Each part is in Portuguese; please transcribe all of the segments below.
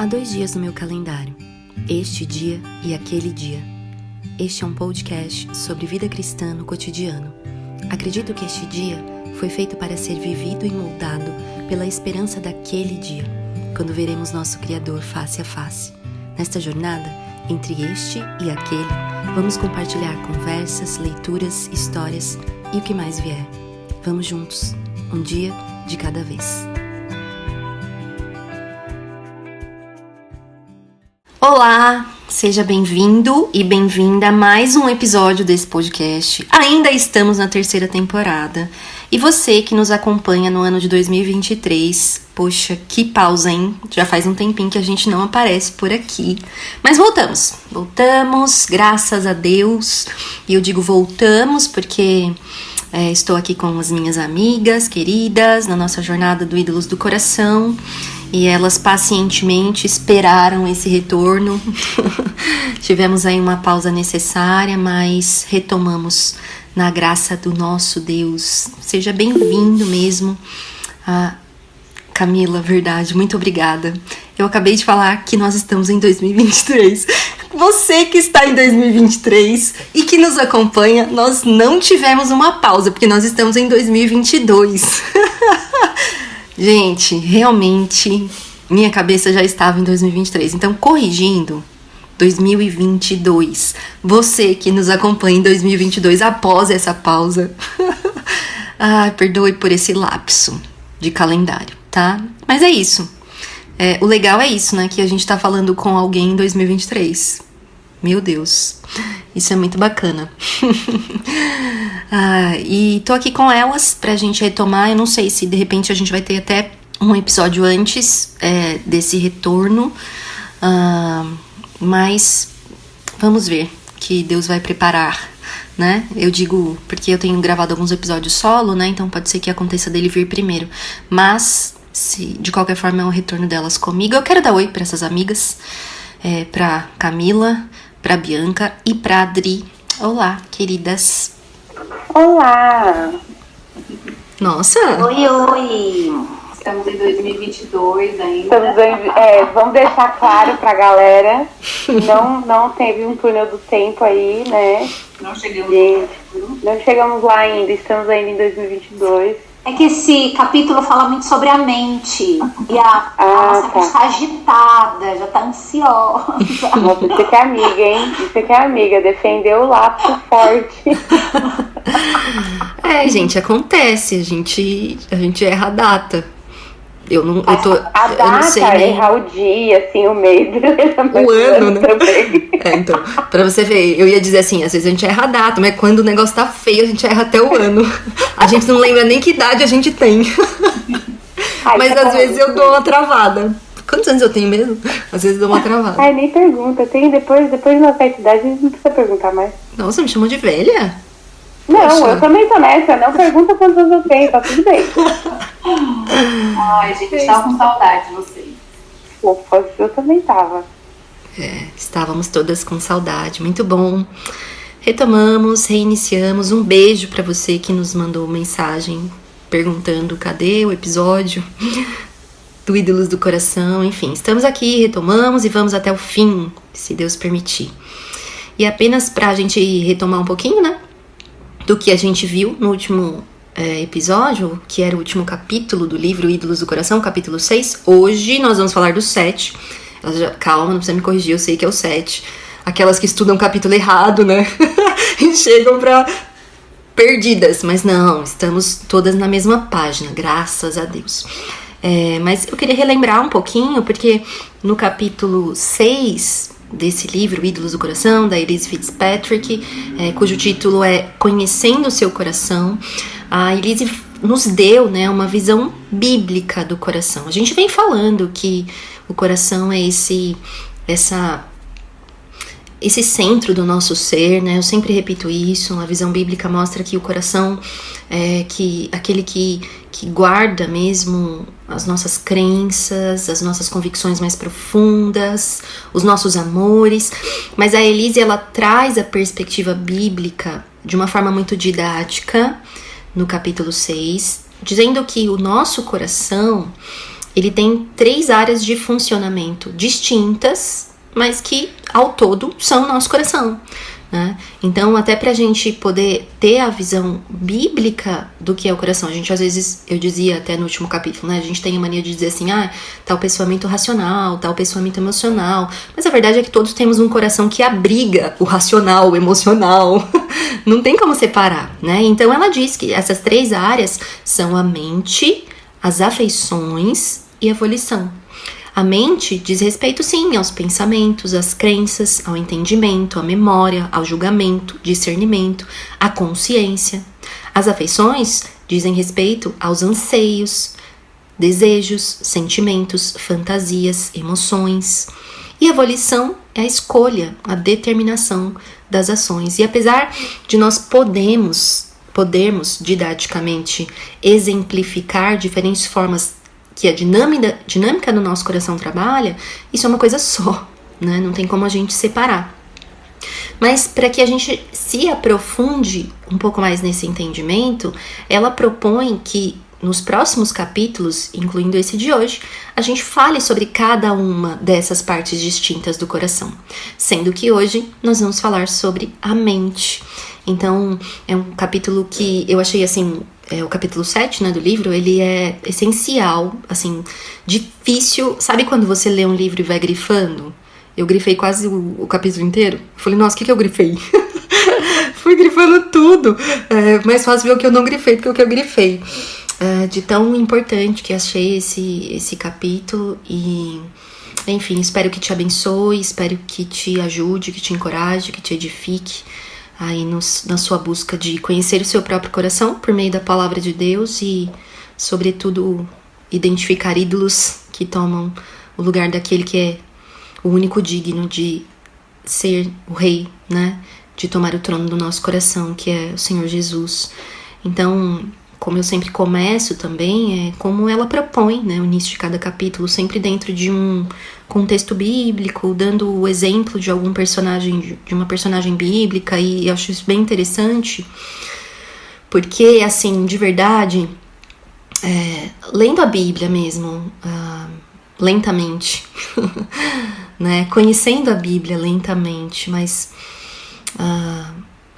Há 2 dias no meu calendário, este dia e aquele dia. Este é um podcast sobre vida cristã no cotidiano. Acredito que este dia foi feito para ser vivido e moldado pela esperança daquele dia, quando veremos nosso Criador face a face. Nesta jornada, entre este e aquele, vamos compartilhar conversas, leituras, histórias e o que mais vier. Vamos juntos, um dia de cada vez. Olá, seja bem-vindo e bem-vinda a mais um episódio desse podcast. Ainda estamos na 3ª temporada. E você que nos acompanha no ano de 2023, poxa, que pausa, hein? Já faz um tempinho que a gente não aparece por aqui. Mas voltamos, graças a Deus. E eu digo voltamos porque estou aqui com as minhas amigas queridas na nossa jornada do Ídolos do Coração. E elas pacientemente esperaram esse retorno. Tivemos aí uma pausa necessária, mas retomamos na graça do nosso Deus. Seja bem-vindo mesmo. Camila, verdade, muito obrigada. Eu acabei de falar que nós estamos em 2023. Você que está em 2023 e que nos acompanha, nós não tivemos uma pausa, porque nós estamos em 2022. Gente, realmente, minha cabeça já estava em 2023. Então, corrigindo, 2022. Você que nos acompanha em 2022 após essa pausa. Perdoe por esse lapso de calendário, tá? Mas é isso. O legal é isso, né? Que a gente tá falando com alguém em 2023. Meu Deus, isso é muito bacana. E tô aqui com elas pra gente retomar. Eu não sei se de repente a gente vai ter até um episódio antes desse retorno. Mas vamos ver que Deus vai preparar, né? Eu digo porque eu tenho gravado alguns episódios solo, né? Então pode ser que aconteça dele vir primeiro. Mas, se de qualquer forma é um retorno delas comigo, eu quero dar oi pra essas amigas. Pra Camila, pra Bianca e pra Adri. Olá, queridas. Olá! Nossa! Oi! Estamos em 2022 ainda. Vamos deixar claro pra galera. Não teve um túnel do tempo aí, né? Não chegamos Não chegamos lá ainda, estamos ainda em 2022. É que esse capítulo fala muito sobre a mente. E a nossa mente está agitada, já está ansiosa. Nossa, você que é amiga, hein? Você que é amiga, defendeu o lapso forte. Gente, acontece. A gente erra a data. Eu não sei nem... errar o dia, assim, o mês, o ano, né? Também. Então, pra você ver, eu ia dizer assim, às vezes a gente erra a data, mas quando o negócio tá feio, a gente erra até o ano. A gente não lembra nem que idade a gente tem. Mas às vezes eu dou uma travada. Quantos anos eu tenho mesmo? Às vezes eu dou uma travada. Nem pergunta. Depois de uma certa idade, a gente não precisa perguntar mais. Nossa, me chamou de velha? Não, Poxa. Eu também tô nessa. Não pergunta quantos anos eu tenho, tá tudo bem. Ai, gente, estava com saudade de vocês. Opa, eu também tava. Estávamos todas com saudade. Muito bom. Retomamos, reiniciamos. Um beijo pra você que nos mandou mensagem perguntando cadê o episódio do Ídolos do Coração. Enfim, estamos aqui, retomamos e vamos até o fim, se Deus permitir. E apenas pra gente retomar um pouquinho, né, do que a gente viu no último episódio, que era o último capítulo do livro Ídolos do Coração, capítulo 6. Hoje nós vamos falar do 7. Calma, não precisa me corrigir, eu sei que é o 7. Aquelas que estudam o capítulo errado, né? E chegam pra perdidas. Mas não, estamos todas na mesma página, graças a Deus. Mas eu queria relembrar um pouquinho, porque no capítulo 6... desse livro, Ídolos do Coração, da Elyse Fitzpatrick, cujo título é Conhecendo o Seu Coração, a Elyse nos deu, né, uma visão bíblica do coração. A gente vem falando que o coração é esse centro do nosso ser, né? Eu sempre repito isso. A visão bíblica mostra que o coração é aquele que guarda mesmo as nossas crenças, as nossas convicções mais profundas, os nossos amores. Mas a Elyse, ela traz a perspectiva bíblica de uma forma muito didática no capítulo 6, dizendo que o nosso coração ele tem 3 áreas de funcionamento distintas, mas que ao todo são o nosso coração, né? Então, até pra gente poder ter a visão bíblica do que é o coração, a gente às vezes, eu dizia até no último capítulo, né? A gente tem a mania de dizer assim, tal pessoa é muito racional, tal pessoa é muito emocional, mas a verdade é que todos temos um coração que abriga o racional, o emocional, não tem como separar, né? Então ela diz que essas 3 áreas são a mente, as afeições e a volição. A mente diz respeito, sim, aos pensamentos, às crenças, ao entendimento, à memória, ao julgamento, discernimento, à consciência. As afeições dizem respeito aos anseios, desejos, sentimentos, fantasias, emoções. E a volição é a escolha, a determinação das ações. E apesar de nós podermos didaticamente exemplificar diferentes formas que a dinâmica do nosso coração trabalha, isso é uma coisa só, né? Não tem como a gente separar. Mas para que a gente se aprofunde um pouco mais nesse entendimento, ela propõe que nos próximos capítulos, incluindo esse de hoje, a gente fale sobre cada uma dessas partes distintas do coração. Sendo que hoje nós vamos falar sobre a mente. Então, é um capítulo que eu achei assim, o capítulo 7, né, do livro, ele é essencial, assim, difícil. Sabe quando você lê um livro e vai grifando? Eu grifei quase o capítulo inteiro. Falei, nossa, o que eu grifei? Fui grifando tudo. É mais fácil ver o que eu não grifei do que o que eu grifei. De tão importante que achei esse capítulo. E, enfim, espero que te abençoe, espero que te ajude, que te encoraje, que te edifique aí na sua busca de conhecer o seu próprio coração por meio da palavra de Deus e, sobretudo, identificar ídolos que tomam o lugar daquele que é o único digno de ser o rei, né? De tomar o trono do nosso coração, que é o Senhor Jesus. Então, como eu sempre começo também, é como ela propõe, né, o início de cada capítulo, sempre dentro de um contexto bíblico, dando o exemplo de algum personagem, de uma personagem bíblica, e eu acho isso bem interessante, porque, assim, de verdade, lendo a Bíblia mesmo, lentamente, né, conhecendo a Bíblia lentamente, mas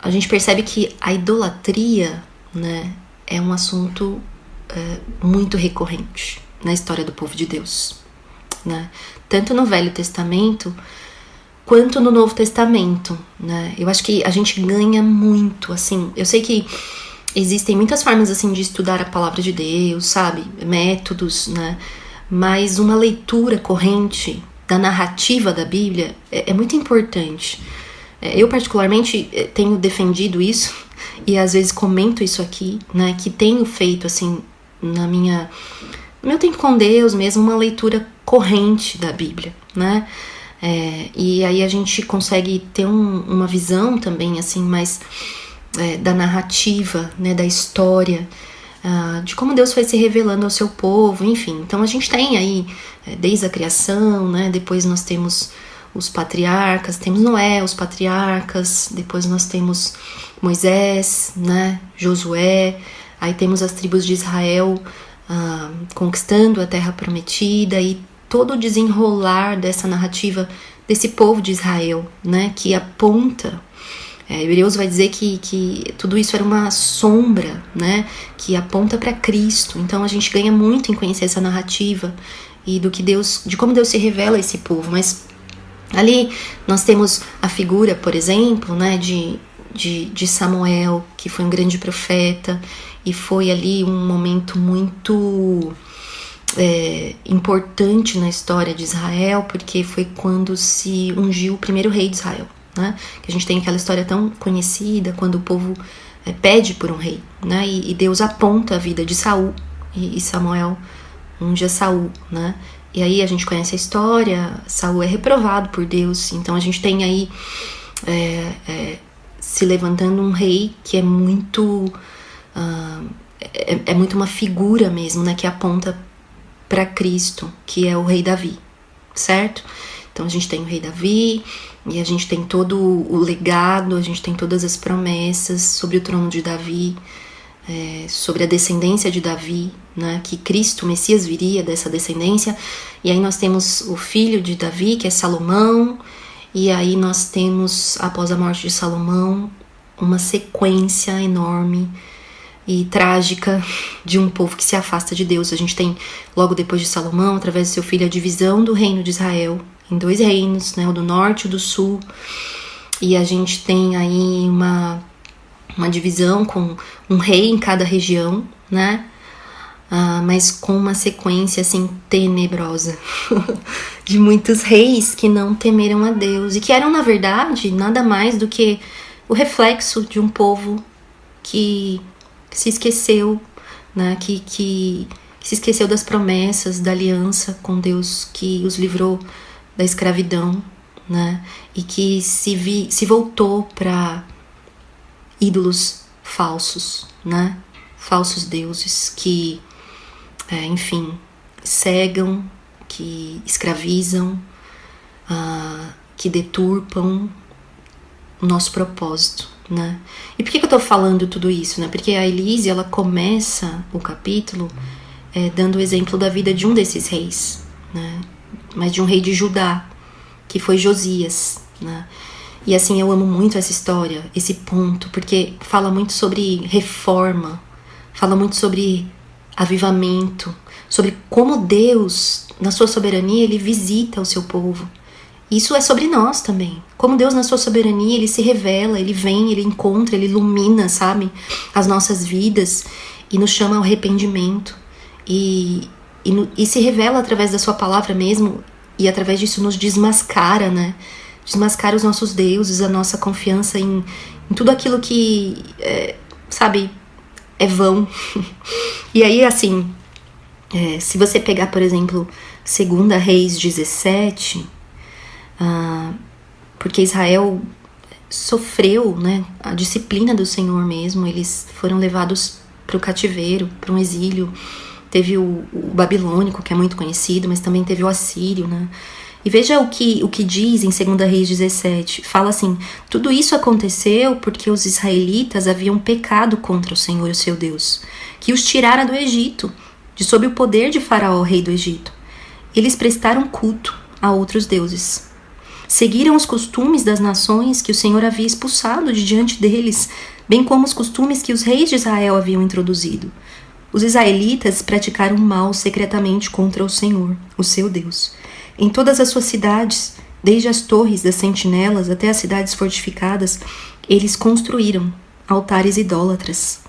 a gente percebe que a idolatria, né, é um assunto muito recorrente na história do povo de Deus, né? Tanto no Velho Testamento quanto no Novo Testamento, né? Eu acho que a gente ganha muito, assim. Eu sei que existem muitas formas, assim, de estudar a palavra de Deus, sabe? Métodos, né? Mas uma leitura corrente da narrativa da Bíblia é muito importante. Eu, particularmente, tenho defendido isso e às vezes comento isso aqui, né, que tenho feito, assim, no meu tempo com Deus mesmo, uma leitura corrente da Bíblia, né, e aí a gente consegue ter uma visão também, assim, mais da narrativa, né, da história, de como Deus foi se revelando ao seu povo, enfim. Então a gente tem aí, desde a criação, né, depois nós temos os patriarcas, temos Noé, os patriarcas, depois nós temos Moisés, né, Josué, aí temos as tribos de Israel conquistando a terra prometida e todo o desenrolar dessa narrativa desse povo de Israel, né, que aponta, Hebreus vai dizer que tudo isso era uma sombra, né, que aponta para Cristo. Então a gente ganha muito em conhecer essa narrativa e de como Deus se revela a esse povo, mas ali nós temos a figura, por exemplo, né, de Samuel, que foi um grande profeta, e foi ali um momento muito importante na história de Israel, porque foi quando se ungiu o primeiro rei de Israel, né? Que a gente tem aquela história tão conhecida, quando o povo pede por um rei, né? E Deus aponta a vida de Saul, e Samuel unge a Saul, né? E aí a gente conhece a história, Saul é reprovado por Deus, então a gente tem aí se levantando um rei que é muito muito uma figura mesmo, né, que aponta para Cristo, que é o rei Davi, certo? Então a gente tem o rei Davi, e a gente tem todo o legado, a gente tem todas as promessas sobre o trono de Davi, sobre a descendência de Davi, né, que Cristo, o Messias, viria dessa descendência. E aí nós temos o filho de Davi, que é Salomão, e aí nós temos, após a morte de Salomão, uma sequência enorme e trágica de um povo que se afasta de Deus. A gente tem, logo depois de Salomão, através do seu filho, a divisão do reino de Israel em 2 reinos, né, o do norte e o do sul. E a gente tem aí uma divisão com um rei em cada região, né? Mas com uma sequência assim tenebrosa de muitos reis que não temeram a Deus e que eram, na verdade, nada mais do que o reflexo de um povo que se esqueceu, né? Que se esqueceu das promessas, da aliança com Deus que os livrou da escravidão, né? E que se voltou para ídolos falsos, né? Falsos deuses que, enfim, cegam, que escravizam, que deturpam o nosso propósito, né? E por que eu tô falando tudo isso, né? Porque a Elise, ela começa o capítulo dando o exemplo da vida de um desses reis, né? Mas de um rei de Judá, que foi Josias, né? E assim, eu amo muito essa história, esse ponto, porque fala muito sobre reforma, fala muito sobre avivamento, sobre como Deus, na sua soberania, ele visita o seu povo. Isso é sobre nós também. Como Deus, na sua soberania, ele se revela, ele vem, ele encontra, ele ilumina, sabe, as nossas vidas e nos chama ao arrependimento. E se revela através da sua palavra mesmo, e através disso nos desmascara, né? Desmascara os nossos deuses, a nossa confiança em tudo aquilo que, sabe, é vão. E aí, assim, se você pegar, por exemplo, 2 Reis 17, porque Israel sofreu, né, a disciplina do Senhor mesmo, eles foram levados para o cativeiro, para um exílio. Teve o babilônico, que é muito conhecido, mas também teve o assírio, né? E veja o que diz em 2 Reis 17. Fala assim: tudo isso aconteceu porque os israelitas haviam pecado contra o Senhor, o seu Deus, que os tirara do Egito, de sob o poder de Faraó, rei do Egito. Eles prestaram culto a outros deuses. Seguiram os costumes das nações que o Senhor havia expulsado de diante deles, bem como os costumes que os reis de Israel haviam introduzido. Os israelitas praticaram mal secretamente contra o Senhor, o seu Deus. Em todas as suas cidades, desde as torres das sentinelas até as cidades fortificadas, eles construíram altares idólatras.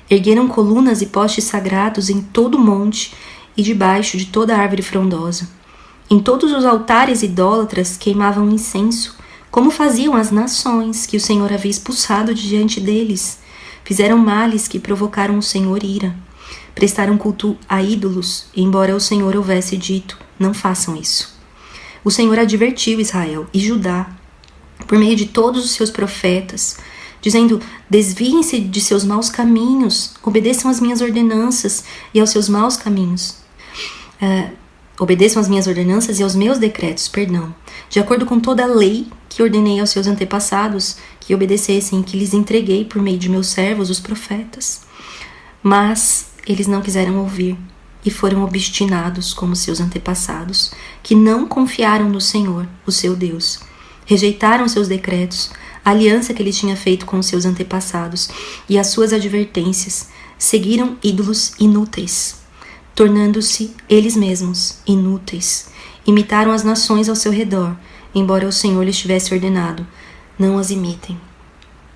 Ergueram colunas e postes sagrados em todo o monte e debaixo de toda árvore frondosa. Em todos os altares idólatras queimavam incenso, como faziam as nações que o Senhor havia expulsado de diante deles. Fizeram males que provocaram o Senhor ira. Prestaram culto a ídolos, embora o Senhor houvesse dito: não façam isso. O Senhor advertiu Israel e Judá, por meio de todos os seus profetas, dizendo: desviem-se de seus maus caminhos, obedeçam às minhas ordenanças e aos seus maus caminhos. Obedeçam às minhas ordenanças e aos meus decretos, de acordo com toda a lei que ordenei aos seus antepassados, que obedecessem e que lhes entreguei por meio de meus servos, os profetas. Mas eles não quiseram ouvir e foram obstinados como seus antepassados, que não confiaram no Senhor, o seu Deus. Rejeitaram seus decretos, a aliança que ele tinha feito com seus antepassados e as suas advertências. Seguiram ídolos inúteis, tornando-se eles mesmos inúteis. Imitaram as nações ao seu redor, embora o Senhor lhes tivesse ordenado: não as imitem.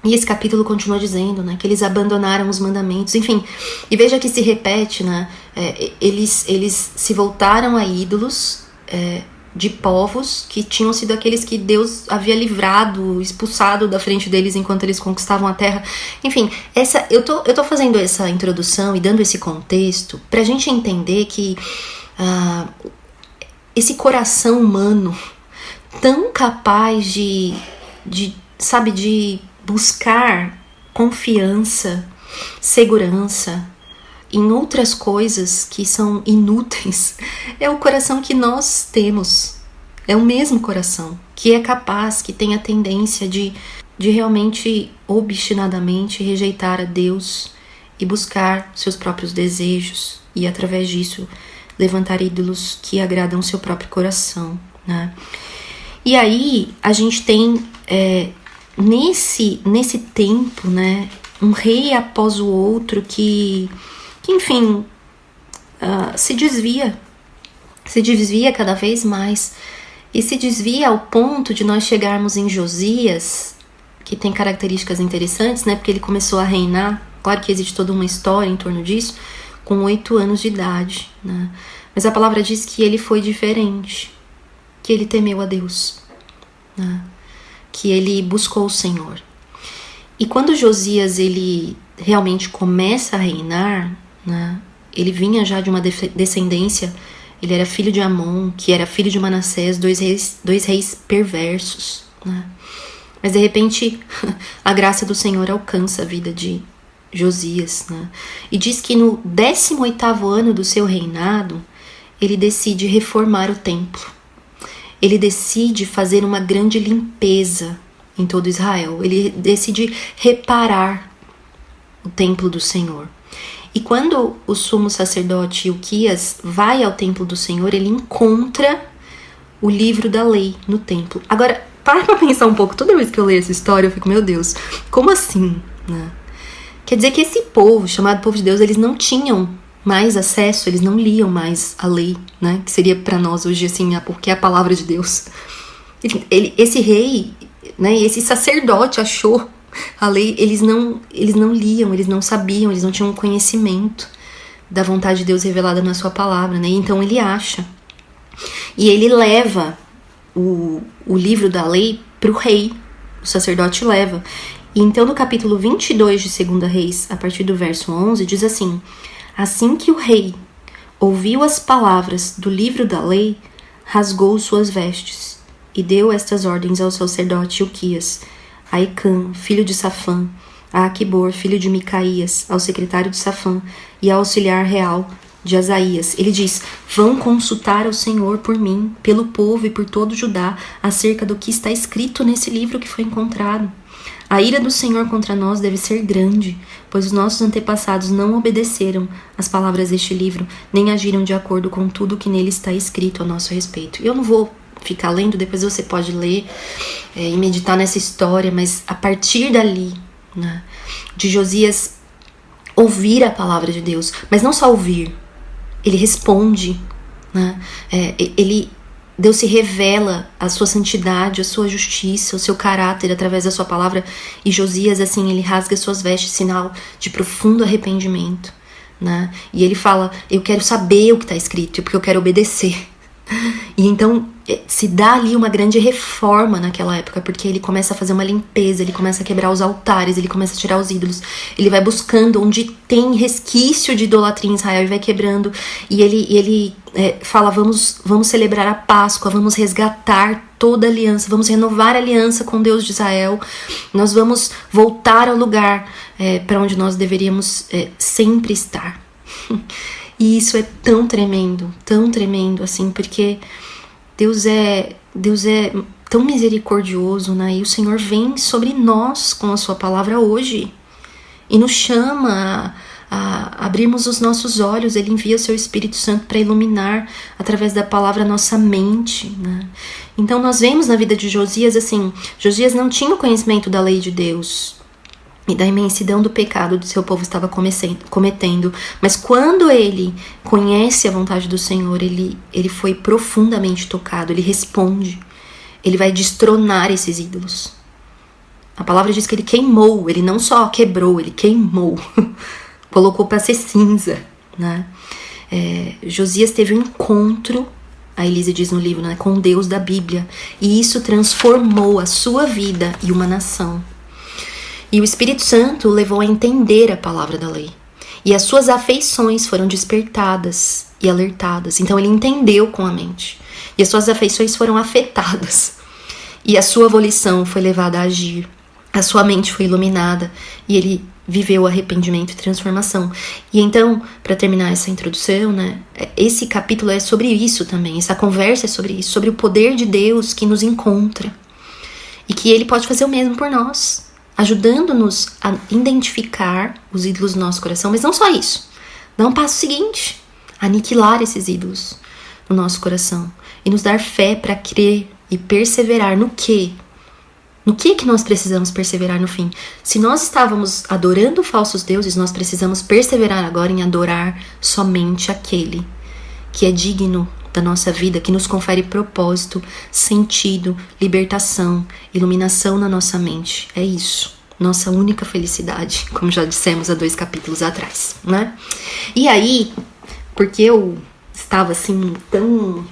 E esse capítulo continua dizendo, né, que eles abandonaram os mandamentos, enfim. E veja que se repete, né, eles se voltaram a ídolos de povos que tinham sido aqueles que Deus havia livrado, expulsado da frente deles enquanto eles conquistavam a terra. Enfim, eu tô fazendo essa introdução e dando esse contexto pra gente entender que esse coração humano tão capaz de buscar confiança, segurança em outras coisas que são inúteis, é o coração que nós temos. É o mesmo coração que é capaz, que tem a tendência de realmente, obstinadamente, rejeitar a Deus e buscar seus próprios desejos e, através disso, levantar ídolos que agradam seu próprio coração, né? E aí a gente tem nesse tempo, né, um rei após o outro que enfim, se desvia cada vez mais, e se desvia ao ponto de nós chegarmos em Josias, que tem características interessantes, né, porque ele começou a reinar, claro que existe toda uma história em torno disso, com 8 anos de idade, né, mas a palavra diz que ele foi diferente, que ele temeu a Deus, né, que ele buscou o Senhor. E quando Josias ele realmente começa a reinar, né, ele vinha já de uma descendência, ele era filho de Amon, que era filho de Manassés, dois reis perversos, né? Mas de repente a graça do Senhor alcança a vida de Josias, né? E diz que no 18º ano do seu reinado, ele decide reformar o templo. Ele decide fazer uma grande limpeza em todo Israel. Ele decide reparar o templo do Senhor. E quando o sumo sacerdote Ilquias vai ao templo do Senhor, ele encontra o livro da lei no templo. Agora, para pra pensar um pouco, toda vez que eu leio essa história, eu fico, meu Deus, como assim, né? Quer dizer que esse povo, chamado povo de Deus, eles não tinham mais acesso, eles não liam mais a lei, né? Que seria para nós hoje, assim, porque é a palavra de Deus. Esse rei, né, esse sacerdote achou a lei, eles não liam, eles não sabiam, eles não tinham conhecimento da vontade de Deus revelada na sua palavra, né? Então ele acha. E ele leva o livro da lei para o rei, o sacerdote leva. E então no capítulo 22 de 2 Reis, a partir do verso 11, diz assim: assim que o rei ouviu as palavras do livro da lei, rasgou suas vestes e deu estas ordens ao sacerdote Ilquias, a Icã, filho de Safã, a Aquibor, filho de Micaías, ao secretário de Safã e ao auxiliar real de Asaías. Ele diz: vão consultar ao Senhor por mim, pelo povo e por todo Judá, acerca do que está escrito nesse livro que foi encontrado. A ira do Senhor contra nós deve ser grande, pois os nossos antepassados não obedeceram às palavras deste livro, nem agiram de acordo com tudo que nele está escrito a nosso respeito. Eu não vou ficar lendo, depois você pode ler e meditar nessa história, mas a partir dali, né, de Josias ouvir a palavra de Deus, mas não só ouvir, ele responde, né, Deus se revela a sua santidade, a sua justiça, o seu caráter através da sua palavra, e Josias, assim, ele rasga suas vestes, sinal de profundo arrependimento, né, e ele fala: eu quero saber o que está escrito, porque eu quero obedecer. E então se dá ali uma grande reforma naquela época, porque ele começa a fazer uma limpeza, ele começa a quebrar os altares, ele começa a tirar os ídolos, ele vai buscando onde tem resquício de idolatria em Israel e vai quebrando, e ele fala: vamos celebrar a Páscoa, vamos resgatar toda a aliança, vamos renovar a aliança com Deus de Israel, nós vamos voltar ao lugar para onde nós deveríamos sempre estar. E isso é tão tremendo assim, porque Deus é tão misericordioso, né? E o Senhor vem sobre nós com a sua palavra hoje e nos chama a abrirmos os nossos olhos. Ele envia o seu Espírito Santo para iluminar através da palavra a nossa mente, né? Então nós vemos na vida de Josias, assim, Josias não tinha o conhecimento da lei de Deus e da imensidão do pecado que seu povo estava cometendo. Mas quando ele conhece a vontade do Senhor, ele foi profundamente tocado, ele responde, ele vai destronar esses ídolos. A palavra diz que ele queimou, ele não só quebrou, ele queimou, colocou para ser cinza, né? Josias teve um encontro, a Elise diz no livro, né, com Deus da Bíblia, e isso transformou a sua vida e uma nação. E o Espírito Santo o levou a entender a palavra da lei. E as suas afeições foram despertadas e alertadas. Então ele entendeu com a mente. E as suas afeições foram afetadas. E a sua volição foi levada a agir. A sua mente foi iluminada. E ele viveu arrependimento e transformação. E então, para terminar essa introdução, né, esse capítulo é sobre isso também. Essa conversa é sobre isso. Sobre o poder de Deus que nos encontra. E que ele pode fazer o mesmo por nós. ajudando-nos a identificar os ídolos do nosso coração, mas não só isso. Dá um passo seguinte, aniquilar esses ídolos no nosso coração e nos dar fé para crer e perseverar no quê? No que nós precisamos perseverar no fim? Se nós estávamos adorando falsos deuses, nós precisamos perseverar agora em adorar somente aquele que é digno da nossa vida, que nos confere propósito, sentido, libertação, iluminação na nossa mente. É isso, nossa única felicidade, como já dissemos há 2 capítulos atrás, né? E aí, porque eu estava assim tão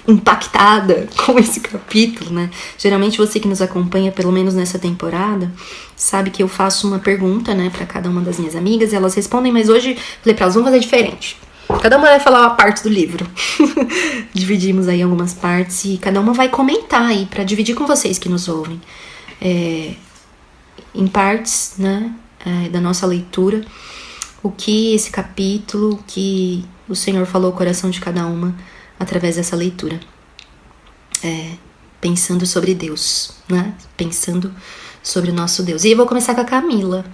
impactada com esse capítulo, né? Geralmente você que nos acompanha, pelo menos nessa temporada, sabe que eu faço uma pergunta, né, para cada uma das minhas amigas, e elas respondem, mas hoje falei pra elas, vamos fazer diferente. Cada uma vai falar uma parte do livro. Dividimos aí algumas partes e cada uma vai comentar aí pra dividir com vocês que nos ouvem. Em partes, né, da nossa leitura, o que esse capítulo, o que o Senhor falou ao coração de cada uma através dessa leitura. Pensando sobre Deus, né? Pensando sobre o nosso Deus. E eu vou começar com a Camila.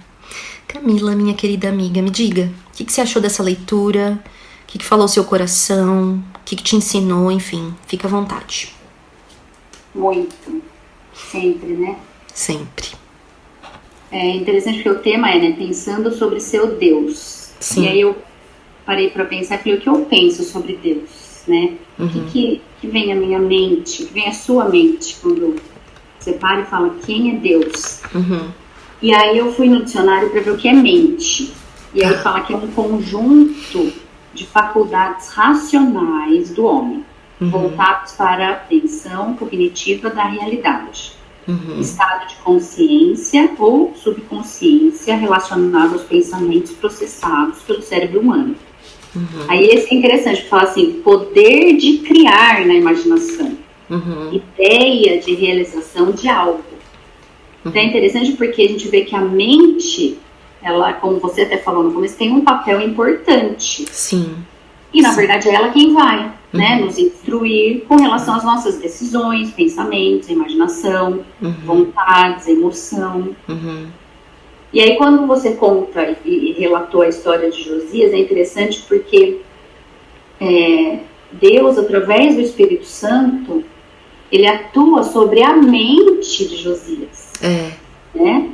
Camila, minha querida amiga, me diga, o que você achou dessa leitura? O que falou o seu coração? O que te ensinou? Enfim, fica à vontade. Muito. Sempre, né? Sempre. É interessante porque o tema é, né? Pensando sobre seu Deus. Sim. E aí eu parei pra pensar e falei, o que eu penso sobre Deus, né? O que vem à minha mente, o que vem à sua mente quando você para e fala, quem é Deus? E aí eu fui no dicionário para ver o que é mente. E aí fala que é um conjunto de faculdades racionais do homem, voltados para a atenção cognitiva da realidade. Estado de consciência ou subconsciência relacionado aos pensamentos processados pelo cérebro humano. Aí esse é interessante, fala assim, poder de criar na imaginação, ideia de realização de algo. Então é interessante porque a gente vê que a mente, ela, como você até falou no começo, tem um papel importante. Sim. E na verdade é ela quem vai, né, nos instruir com relação às nossas decisões, pensamentos, imaginação, vontades, emoção. E aí quando você conta e relatou a história de Josias, é interessante porque Deus, através do Espírito Santo, ele atua sobre a mente de Josias. Né?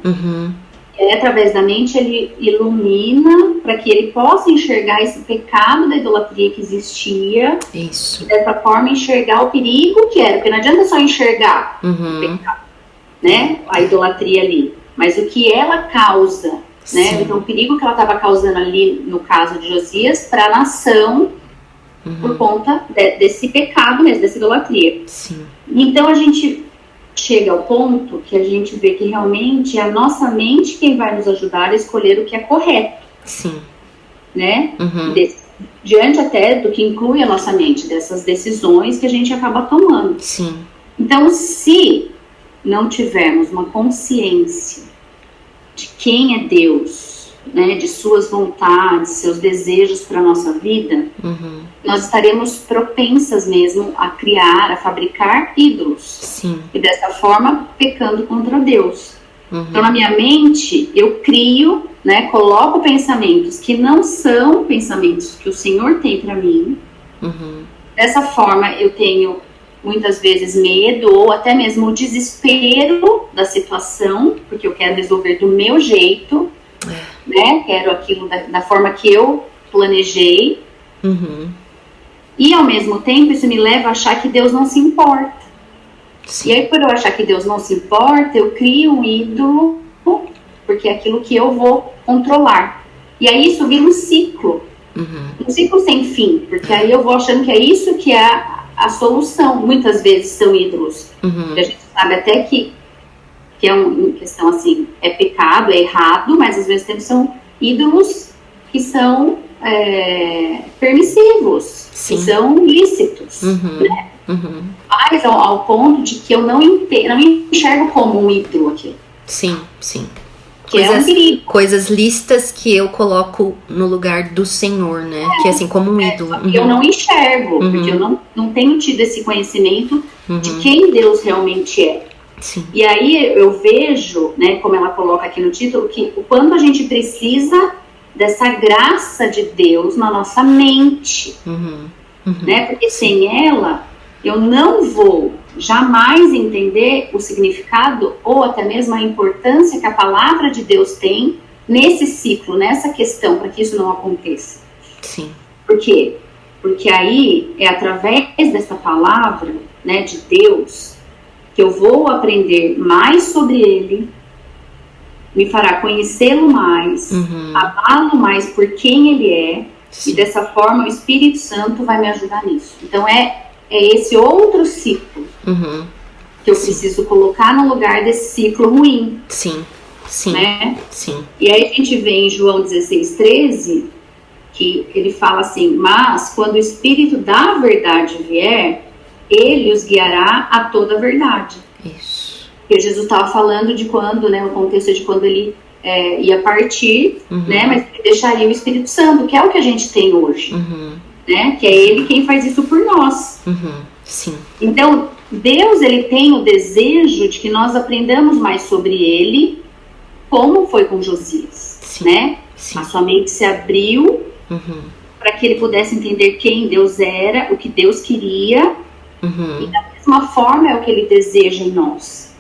E aí, através da mente, ele ilumina para que ele possa enxergar esse pecado da idolatria que existia. Isso. E dessa forma enxergar o perigo que era. Porque não adianta só enxergar o pecado, né? A idolatria ali. Mas o que ela causa, né? Sim. Então o perigo que ela estava causando ali, no caso de Josias, para a nação, por conta desse pecado mesmo, dessa idolatria. Sim. Então a gente chega ao ponto que a gente vê que realmente é a nossa mente quem vai nos ajudar a escolher o que é correto. Sim. Né? Diante até do que inclui a nossa mente, dessas decisões que a gente acaba tomando. Sim. Então, se não tivermos uma consciência de quem é Deus, né, de suas vontades, seus desejos para a nossa vida, nós estaremos propensas mesmo a criar, a fabricar ídolos. Sim. E dessa forma, pecando contra Deus. Então, na minha mente, eu crio, né, coloco pensamentos que não são pensamentos que o Senhor tem para mim. Dessa forma, eu tenho muitas vezes medo ou até mesmo o desespero da situação, porque eu quero resolver do meu jeito, né? Quero aquilo da forma que eu planejei. E ao mesmo tempo isso me leva a achar que Deus não se importa. Sim. E aí, por eu achar que Deus não se importa, eu crio um ídolo, porque é aquilo que eu vou controlar. E aí isso vira um ciclo. Um ciclo sem fim, porque aí eu vou achando que é isso que é a solução. Muitas vezes são ídolos. E a gente sabe até que é uma questão assim, é pecado, é errado, mas às vezes são ídolos que são permissivos, Sim. que são lícitos, né? Mas ao ponto de que eu não enxergo como um ídolo aqui. Sim, sim. Que é um perigo. Coisas listas que eu coloco no lugar do Senhor, né? Que é assim, como um ídolo. Eu não enxergo, porque eu não tenho tido esse conhecimento de quem Deus realmente é. Sim. E aí eu vejo, né, como ela coloca aqui no título, que o quanto a gente precisa dessa graça de Deus na nossa mente, né? Porque sem ela, eu não vou jamais entender o significado ou até mesmo a importância que a palavra de Deus tem nesse ciclo, nessa questão, para que isso não aconteça. Sim. Por quê? Porque aí é através dessa palavra, né, de Deus, que eu vou aprender mais sobre Ele, me fará conhecê-lo mais, amá-lo mais por quem Ele é, sim, e dessa forma o Espírito Santo vai me ajudar nisso. Então é esse outro ciclo que eu preciso colocar no lugar desse ciclo ruim. Sim, sim, né? Sim. E aí a gente vê em João 16:13, que ele fala assim: mas quando o Espírito da verdade vier, ele os guiará a toda a verdade. Isso. Porque Jesus estava falando de quando, né, o contexto de quando ele ia partir, né, mas ele deixaria o Espírito Santo, que é o que a gente tem hoje, né, que é ele quem faz isso por nós. Sim. Então, Deus, ele tem o desejo de que nós aprendamos mais sobre ele, como foi com Josias, sim, né? Sim. A sua mente se abriu para que ele pudesse entender quem Deus era, o que Deus queria, e da mesma forma é o que ele deseja em nós.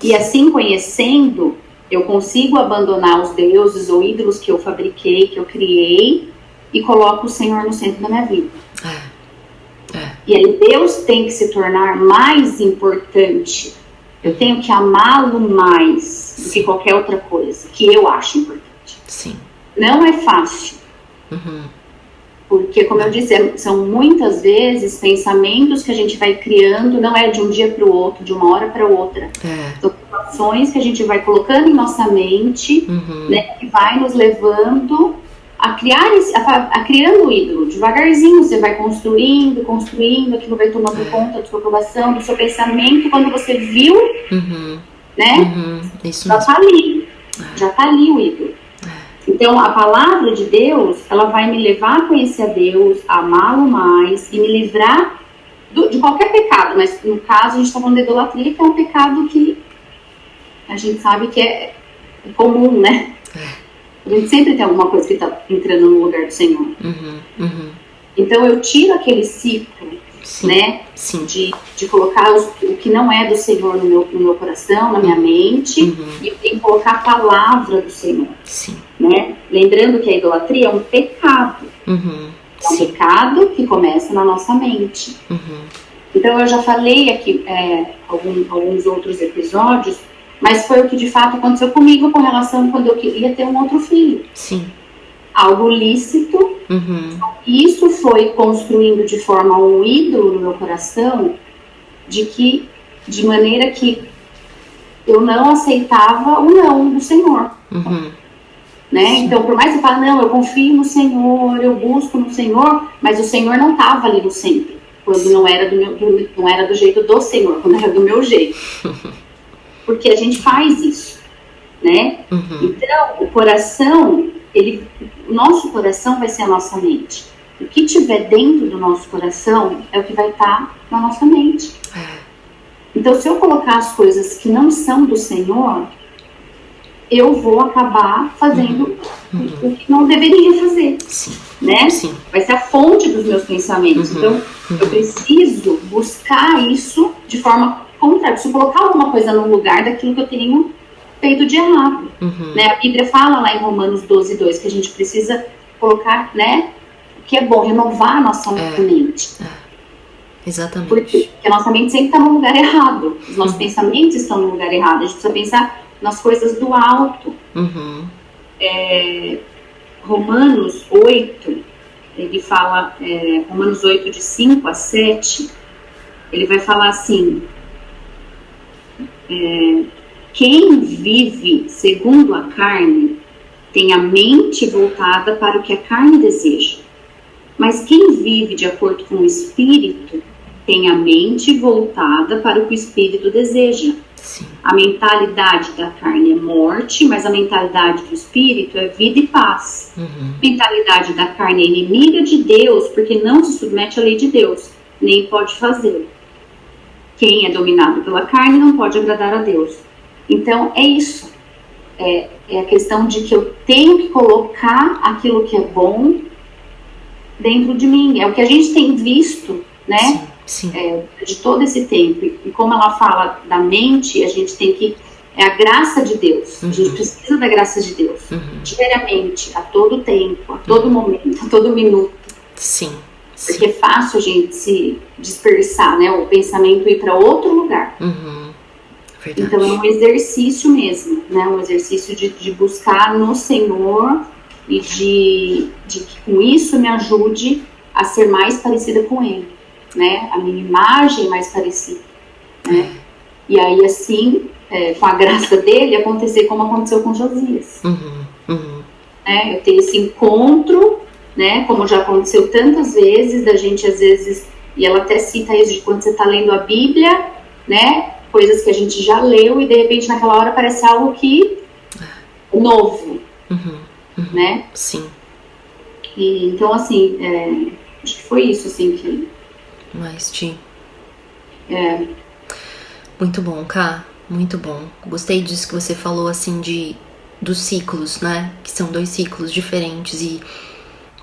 E assim, conhecendo, eu consigo abandonar os deuses ou ídolos que eu fabriquei, que eu criei, e coloco o Senhor no centro da minha vida. E aí Deus tem que se tornar mais importante. Eu tenho que amá-lo mais do que qualquer outra coisa que eu acho importante. Sim. Não é fácil. Porque, como eu disse, são muitas vezes pensamentos que a gente vai criando, não é de um dia para o outro, de uma hora para outra. São situações que a gente vai colocando em nossa mente, né, que vai nos levando a criar criando o ídolo. Devagarzinho você vai construindo, aquilo vai tomando conta da sua aprovação, do seu pensamento. Quando você viu, né, Isso já está ali. Já está ali o ídolo. Então, a palavra de Deus, ela vai me levar a conhecer a Deus, a amá-lo mais e me livrar de qualquer pecado. Mas, no caso, a gente está falando de idolatria, que é um pecado que a gente sabe que é comum, né? A gente sempre tem alguma coisa que está entrando no lugar do Senhor. Então, eu tiro aquele ciclo, sim, né? Sim. De colocar o que não é do Senhor no meu coração, na minha mente, e eu tenho que colocar a palavra do Senhor. Sim. Né? Lembrando que a idolatria é um pecado. É um pecado que começa na nossa mente. Então eu já falei aqui alguns outros episódios, mas foi o que de fato aconteceu comigo com relação quando eu queria ter um outro filho. Sim. Algo lícito. Isso foi construindo de forma um ídolo no meu coração, de maneira que eu não aceitava o não do Senhor. Né? Então, por mais que você fale, não, eu confio no Senhor, eu busco no Senhor, mas o Senhor não estava ali no centro, quando não era não era do jeito do Senhor, quando era do meu jeito. Porque a gente faz isso, né? Então, o coração, o nosso coração vai ser a nossa mente. O que tiver dentro do nosso coração é o que vai estar na nossa mente. Então, se eu colocar as coisas que não são do Senhor, eu vou acabar fazendo o que não deveria fazer. Sim. Né? Sim. Vai ser a fonte dos meus pensamentos. Então, eu preciso buscar isso de forma contrária. Preciso colocar alguma coisa no lugar daquilo que eu tenho feito de errado. Né? A Bíblia fala lá em Romanos 12:2 que a gente precisa colocar, né, o que é bom, renovar a nossa mente. Exatamente. Porque a nossa mente sempre está no lugar errado. Os nossos pensamentos estão no lugar errado. A gente precisa pensar nas coisas do alto. Romanos 8, ele fala, Romanos 8, de 5 a 7, ele vai falar assim: quem vive segundo a carne tem a mente voltada para o que a carne deseja, mas quem vive de acordo com o Espírito tem a mente voltada para o que o Espírito deseja. Sim. A mentalidade da carne é morte, mas a mentalidade do Espírito é vida e paz. A mentalidade da carne é inimiga de Deus, porque não se submete à lei de Deus, nem pode fazer. quem é dominado pela carne não pode agradar a Deus. Então, é isso. É a questão de que eu tenho que colocar aquilo que é bom dentro de mim. É o que a gente tem visto, né? Sim. De todo esse tempo. E como ela fala da mente, a gente tem que... É a graça de Deus. A gente precisa da graça de Deus. Diariamente, a todo tempo, a todo momento, a todo minuto. Sim. Porque é fácil a gente se dispersar, né? O pensamento ir para outro lugar. Verdade. Então é um exercício mesmo, né? Um exercício de buscar no Senhor e de que com isso me ajude a ser mais parecida com Ele, né? A minha imagem mais parecida, né? E aí assim, com a graça dele, acontecer como aconteceu com Josias. Né? Eu ter esse encontro, né? Como já aconteceu tantas vezes, da gente às vezes, e ela até cita isso de quando você está lendo a Bíblia, né? Coisas que a gente já leu e de repente naquela hora parece algo que novo, né? Sim. E, então assim, acho que foi isso assim que... Mas, muito bom, Ká, muito bom. Gostei disso que você falou, assim, dos ciclos, né? Que são 2 ciclos diferentes e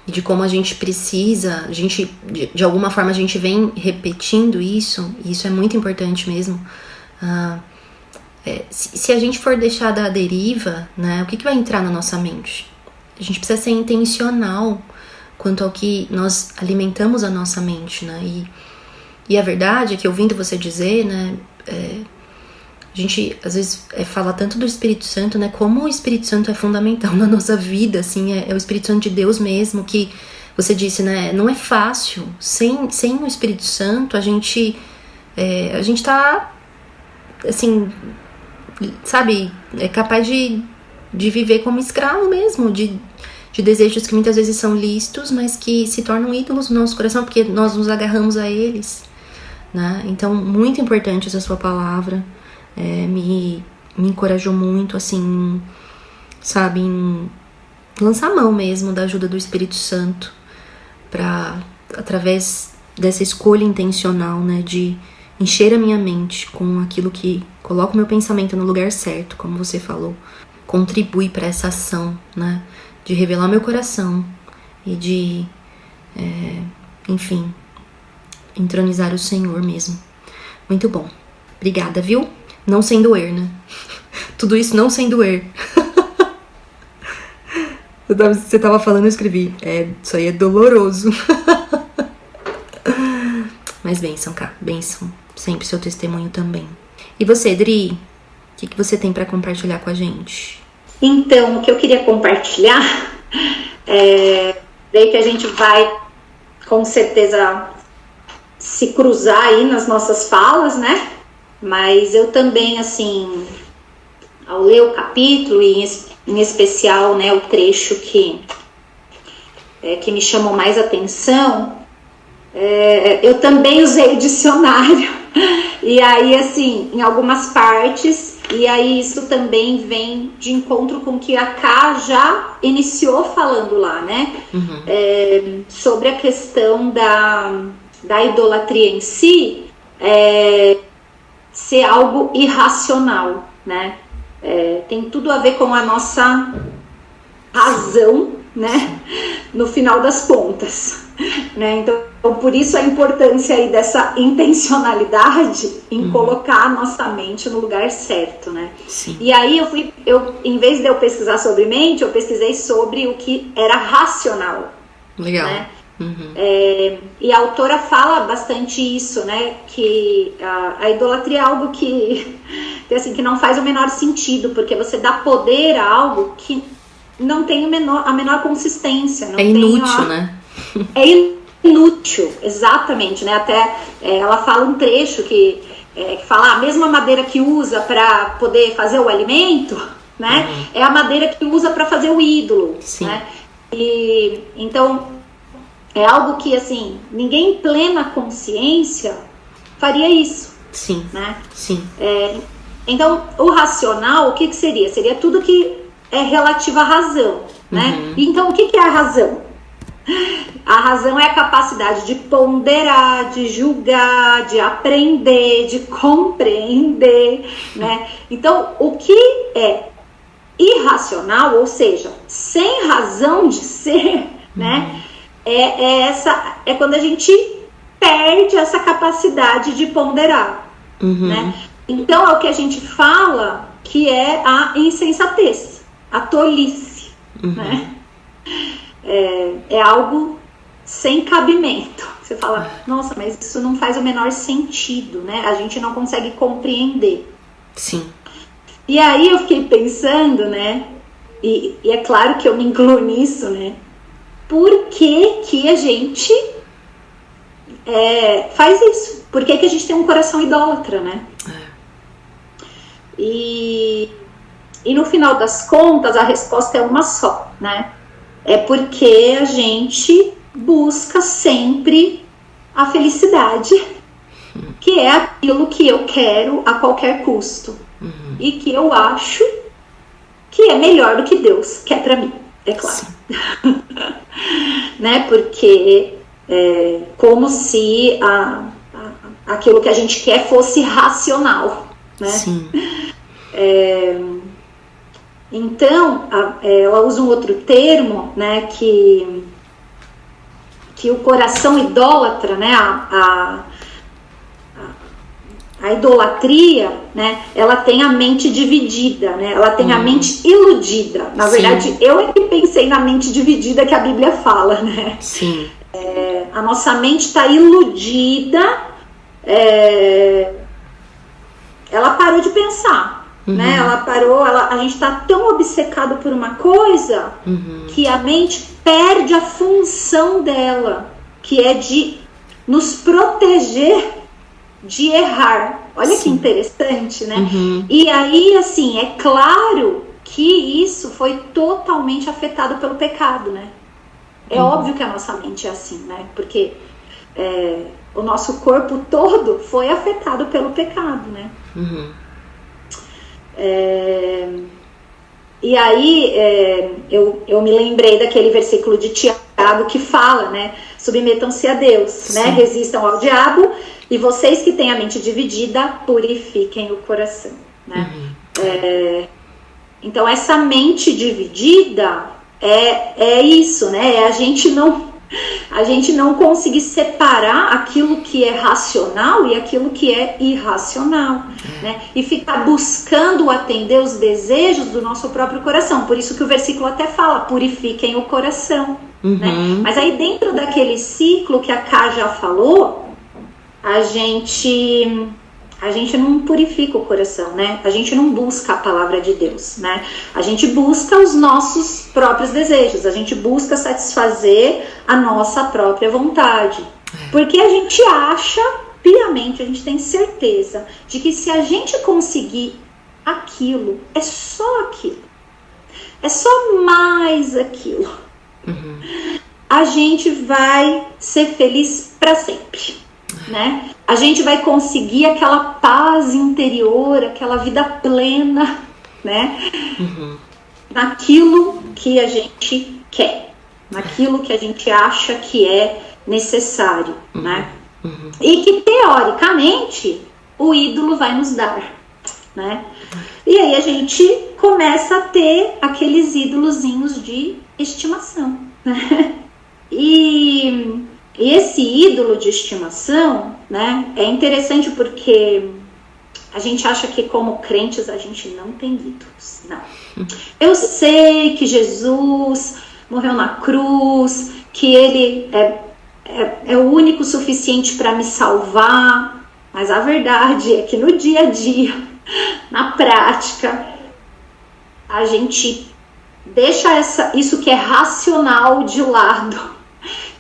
de como a gente precisa, de alguma forma a gente vem repetindo isso, e isso é muito importante mesmo. Se a gente for deixar da deriva, né? O que vai entrar na nossa mente? A gente precisa ser intencional quanto ao que nós alimentamos a nossa mente, né? E a verdade é que, ouvindo você dizer, né? A gente, às vezes, fala tanto do Espírito Santo, né? Como o Espírito Santo é fundamental na nossa vida, assim. É o Espírito Santo de Deus mesmo, que você disse, né? Não é fácil. Sem o Espírito Santo, a gente tá, assim, sabe? É capaz de viver como escravo mesmo, de desejos que muitas vezes são lícitos, mas que se tornam ídolos no nosso coração, porque nós nos agarramos a eles, né? Então, muito importante essa sua palavra. Me encorajou muito, assim, sabe, em lançar mão mesmo da ajuda do Espírito Santo para, através dessa escolha intencional, né, de encher a minha mente com aquilo que coloca o meu pensamento no lugar certo, como você falou, contribui para essa ação, né, de revelar meu coração e de, enfim, entronizar o Senhor mesmo. Muito bom. Obrigada, viu? Não sem doer, né? Tudo isso não sem doer. Você tava falando, eu escrevi. Isso aí é doloroso. Mas bênção, cá. Bênção. Sempre seu testemunho também. E você, Dri? O que você tem pra compartilhar com a gente? Então, o que eu queria compartilhar daí que a gente vai, com certeza, se cruzar aí nas nossas falas, né? Mas eu também, assim, ao ler o capítulo e em especial, né, o trecho que me chamou mais atenção, eu também usei o dicionário. E aí, assim, em algumas partes, e aí isso também vem de encontro com o que a Ká já iniciou falando lá, né? Sobre a questão da idolatria em si, ser algo irracional, né? Tem tudo a ver com a nossa razão, né? No final das contas, né? Então, por isso a importância aí dessa intencionalidade em colocar a nossa mente no lugar certo, né? Sim. E aí em vez de eu pesquisar sobre mente, eu pesquisei sobre o que era racional. Legal. Né? E a autora fala bastante isso, né? Que a idolatria é algo que não faz o menor sentido, porque você dá poder a algo que não tem a menor consistência. Não inútil, né? É inútil, exatamente, né? Até ela fala um trecho que fala a mesma madeira que usa para poder fazer o alimento, né? É a madeira que usa para fazer o ídolo. Sim. Né? E então é algo que, assim, ninguém em plena consciência faria isso. Sim, né? Sim. Então, o racional, o que seria? Seria tudo que é relativo à razão, né? Então, o que é a razão? A razão é a capacidade de ponderar, de julgar, de aprender, de compreender, né? Então, o que é irracional, ou seja, sem razão de ser, né? É quando a gente perde essa capacidade de ponderar, né? Então, é o que a gente fala que é a insensatez, a tolice, né? É algo sem cabimento. Você fala, nossa, mas isso não faz o menor sentido, né? A gente não consegue compreender. Sim. E aí eu fiquei pensando, né? E é claro que eu me incluo nisso, né? Por que a gente faz isso? Por que a gente tem um coração idólatra, né? E no final das contas, a resposta é uma só, né? É porque a gente busca sempre a felicidade, que é aquilo que eu quero a qualquer custo. E que eu acho que é melhor do que Deus quer pra mim, é claro. Né? Porque como se aquilo que a gente quer fosse racional, né? Sim. Então, ela usa um outro termo, né, que o coração idólatra, né, a idolatria, né, ela tem a mente dividida, né, ela tem a mente iludida. Na verdade, eu é que pensei na mente dividida que a Bíblia fala, né? Sim. A nossa mente está iludida, ela parou de pensar. Né? Ela parou, a gente está tão obcecado por uma coisa que a mente perde a função dela, que é de nos proteger de errar. Olha que interessante, né? E aí, assim, é claro que isso foi totalmente afetado pelo pecado, né? É óbvio que a nossa mente é assim, né? Porque o nosso corpo todo foi afetado pelo pecado, né? E aí eu me lembrei daquele versículo de Tiago que fala, né? Submetam-se a Deus, né? Resistam ao diabo, e vocês que têm a mente dividida, purifiquem o coração, né? Então essa mente dividida é isso, né? É a gente não conseguir separar aquilo que é racional e aquilo que é irracional, né? E ficar buscando atender os desejos do nosso próprio coração. Por isso que o versículo até fala, purifiquem o coração, né? Mas aí dentro daquele ciclo que a Ká já falou, a gente não purifica o coração, né? A gente não busca a palavra de Deus, né? A gente busca os nossos próprios desejos, a gente busca satisfazer a nossa própria vontade. Porque a gente acha, piamente, a gente tem certeza de que se a gente conseguir aquilo, é só aquilo, é só mais aquilo, a gente vai ser feliz para sempre, né? A gente vai conseguir aquela paz interior, aquela vida plena, né? Naquilo que a gente quer, naquilo que a gente acha que é necessário, né? E que teoricamente o ídolo vai nos dar, né? E aí a gente começa a ter aqueles ídolozinhos de estimação, né? E esse ídolo de estimação, né, é interessante porque a gente acha que como crentes a gente não tem ídolos. Não. Eu sei que Jesus morreu na cruz, que ele é o único suficiente para me salvar, mas a verdade é que no dia a dia, na prática, a gente deixa isso que é racional de lado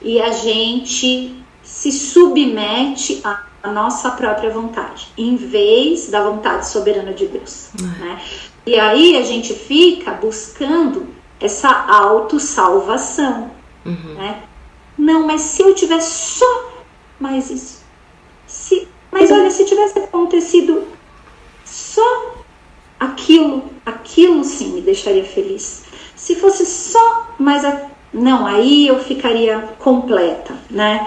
e a gente se submete à nossa própria vontade, em vez da vontade soberana de Deus, né? E aí a gente fica buscando essa autossalvação, né? Não, mas se eu tivesse só mais isso, mas olha, se tivesse acontecido só aquilo sim me deixaria feliz. Se fosse só mais não, aí eu ficaria completa, né?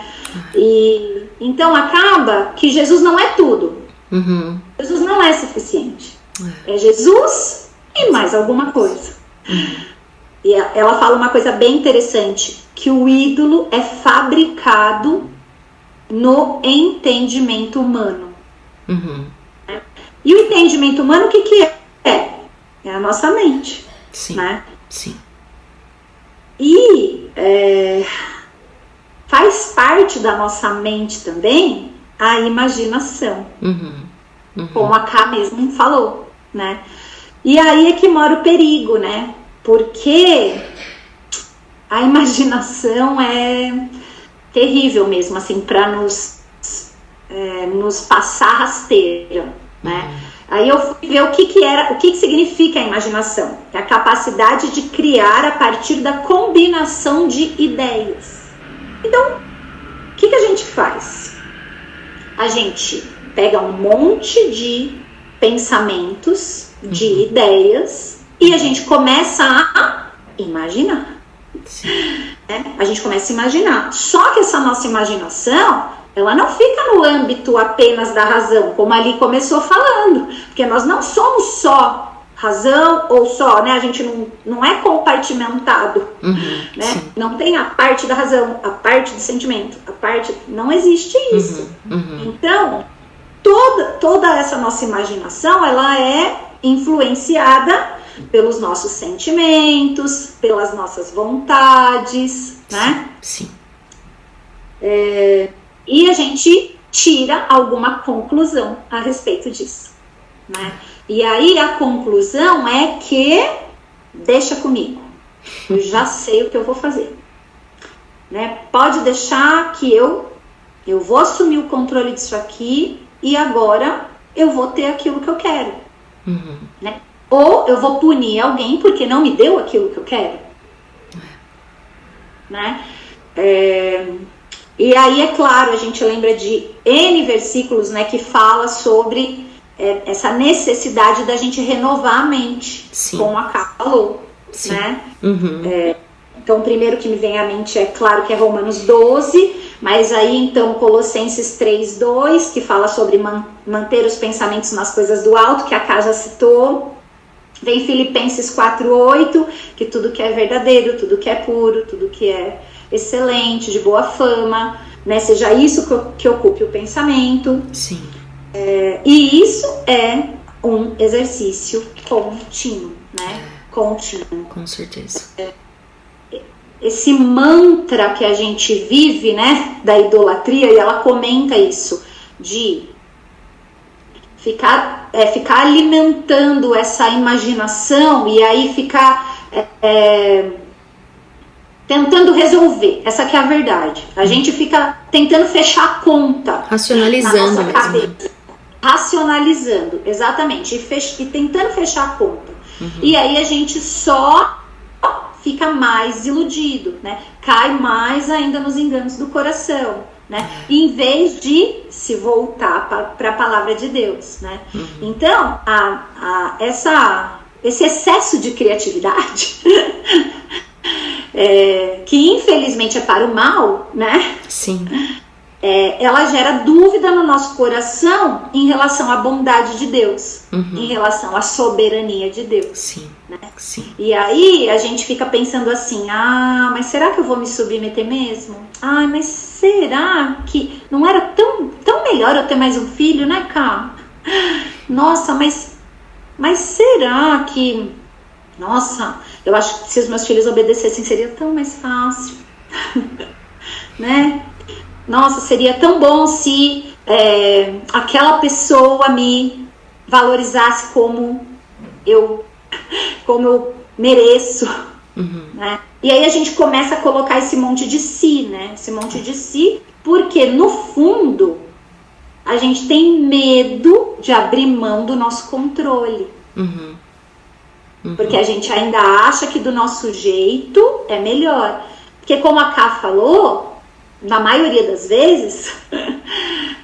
E então acaba que Jesus não é tudo. Jesus não é suficiente. É Jesus e mais alguma coisa. E ela fala uma coisa bem interessante, que o ídolo é fabricado no entendimento humano. E o entendimento humano, o que é? É a nossa mente. Sim, né? sim. E faz parte da nossa mente também a imaginação. Como a Ká mesmo falou, né? E aí é que mora o perigo, né? Porque a imaginação é terrível mesmo, assim, para nos passar rasteira, né? Aí eu fui ver o que significa a imaginação. É a capacidade de criar a partir da combinação de ideias. Então, o que a gente faz? A gente pega um monte de pensamentos, de ideias, e a gente começa a imaginar. Né? A gente começa a imaginar. Só que essa nossa imaginação, ela não fica no âmbito apenas da razão, como ali começou falando, porque nós não somos só razão ou só, né? A gente não é compartimentado, né? Sim. Não tem a parte da razão, a parte do sentimento, a parte... Não existe isso. Então, toda essa nossa imaginação, ela é influenciada pelos nossos sentimentos, pelas nossas vontades, né? Sim. E a gente tira alguma conclusão a respeito disso, né? E aí a conclusão é que deixa comigo, eu já sei o que eu vou fazer, né? Pode deixar que eu vou assumir o controle disso aqui e agora eu vou ter aquilo que eu quero, né? Ou eu vou punir alguém porque não me deu aquilo que eu quero, né? E aí, é claro, a gente lembra de N versículos, né, que fala sobre essa necessidade da gente renovar a mente, Sim. como a Ká falou, Sim. né? Então, o primeiro que me vem à mente é claro que é Romanos 12, mas aí então Colossenses 3:2, que fala sobre manter os pensamentos nas coisas do alto, que a Ká já citou. Vem Filipenses 4:8, que tudo que é verdadeiro, tudo que é puro, tudo que é excelente, de boa fama, né? Seja isso que ocupe o pensamento. Sim. E isso é um exercício contínuo, né? Contínuo. Com certeza. Esse mantra que a gente vive, né? Da idolatria, e ela comenta isso, de ficar alimentando essa imaginação e aí ficar tentando resolver. Essa que é a verdade. A gente fica tentando fechar a conta. Racionalizando na nossa cabeça. mesmo. Racionalizando, exatamente. E tentando fechar a conta. E aí a gente só fica mais iludido, né? Cai mais ainda nos enganos do coração, né? Em vez de se voltar para a palavra de Deus, né? Então, esse excesso de criatividade que infelizmente é para o mal, né? Sim. Ela gera dúvida no nosso coração em relação à bondade de Deus, em relação à soberania de Deus. Sim. Né? Sim. E aí a gente fica pensando assim, mas será que eu vou me submeter mesmo? Mas será que não era tão melhor eu ter mais um filho, né, Ká? Nossa, mas será que... Nossa, eu acho que se os meus filhos obedecessem seria tão mais fácil, né? Nossa, seria tão bom se aquela pessoa me valorizasse como eu mereço, né? E aí a gente começa a colocar esse monte de si, né? Esse monte de si, porque no fundo a gente tem medo de abrir mão do nosso controle. Porque a gente ainda acha que do nosso jeito é melhor. Porque como a Ká falou, na maioria das vezes,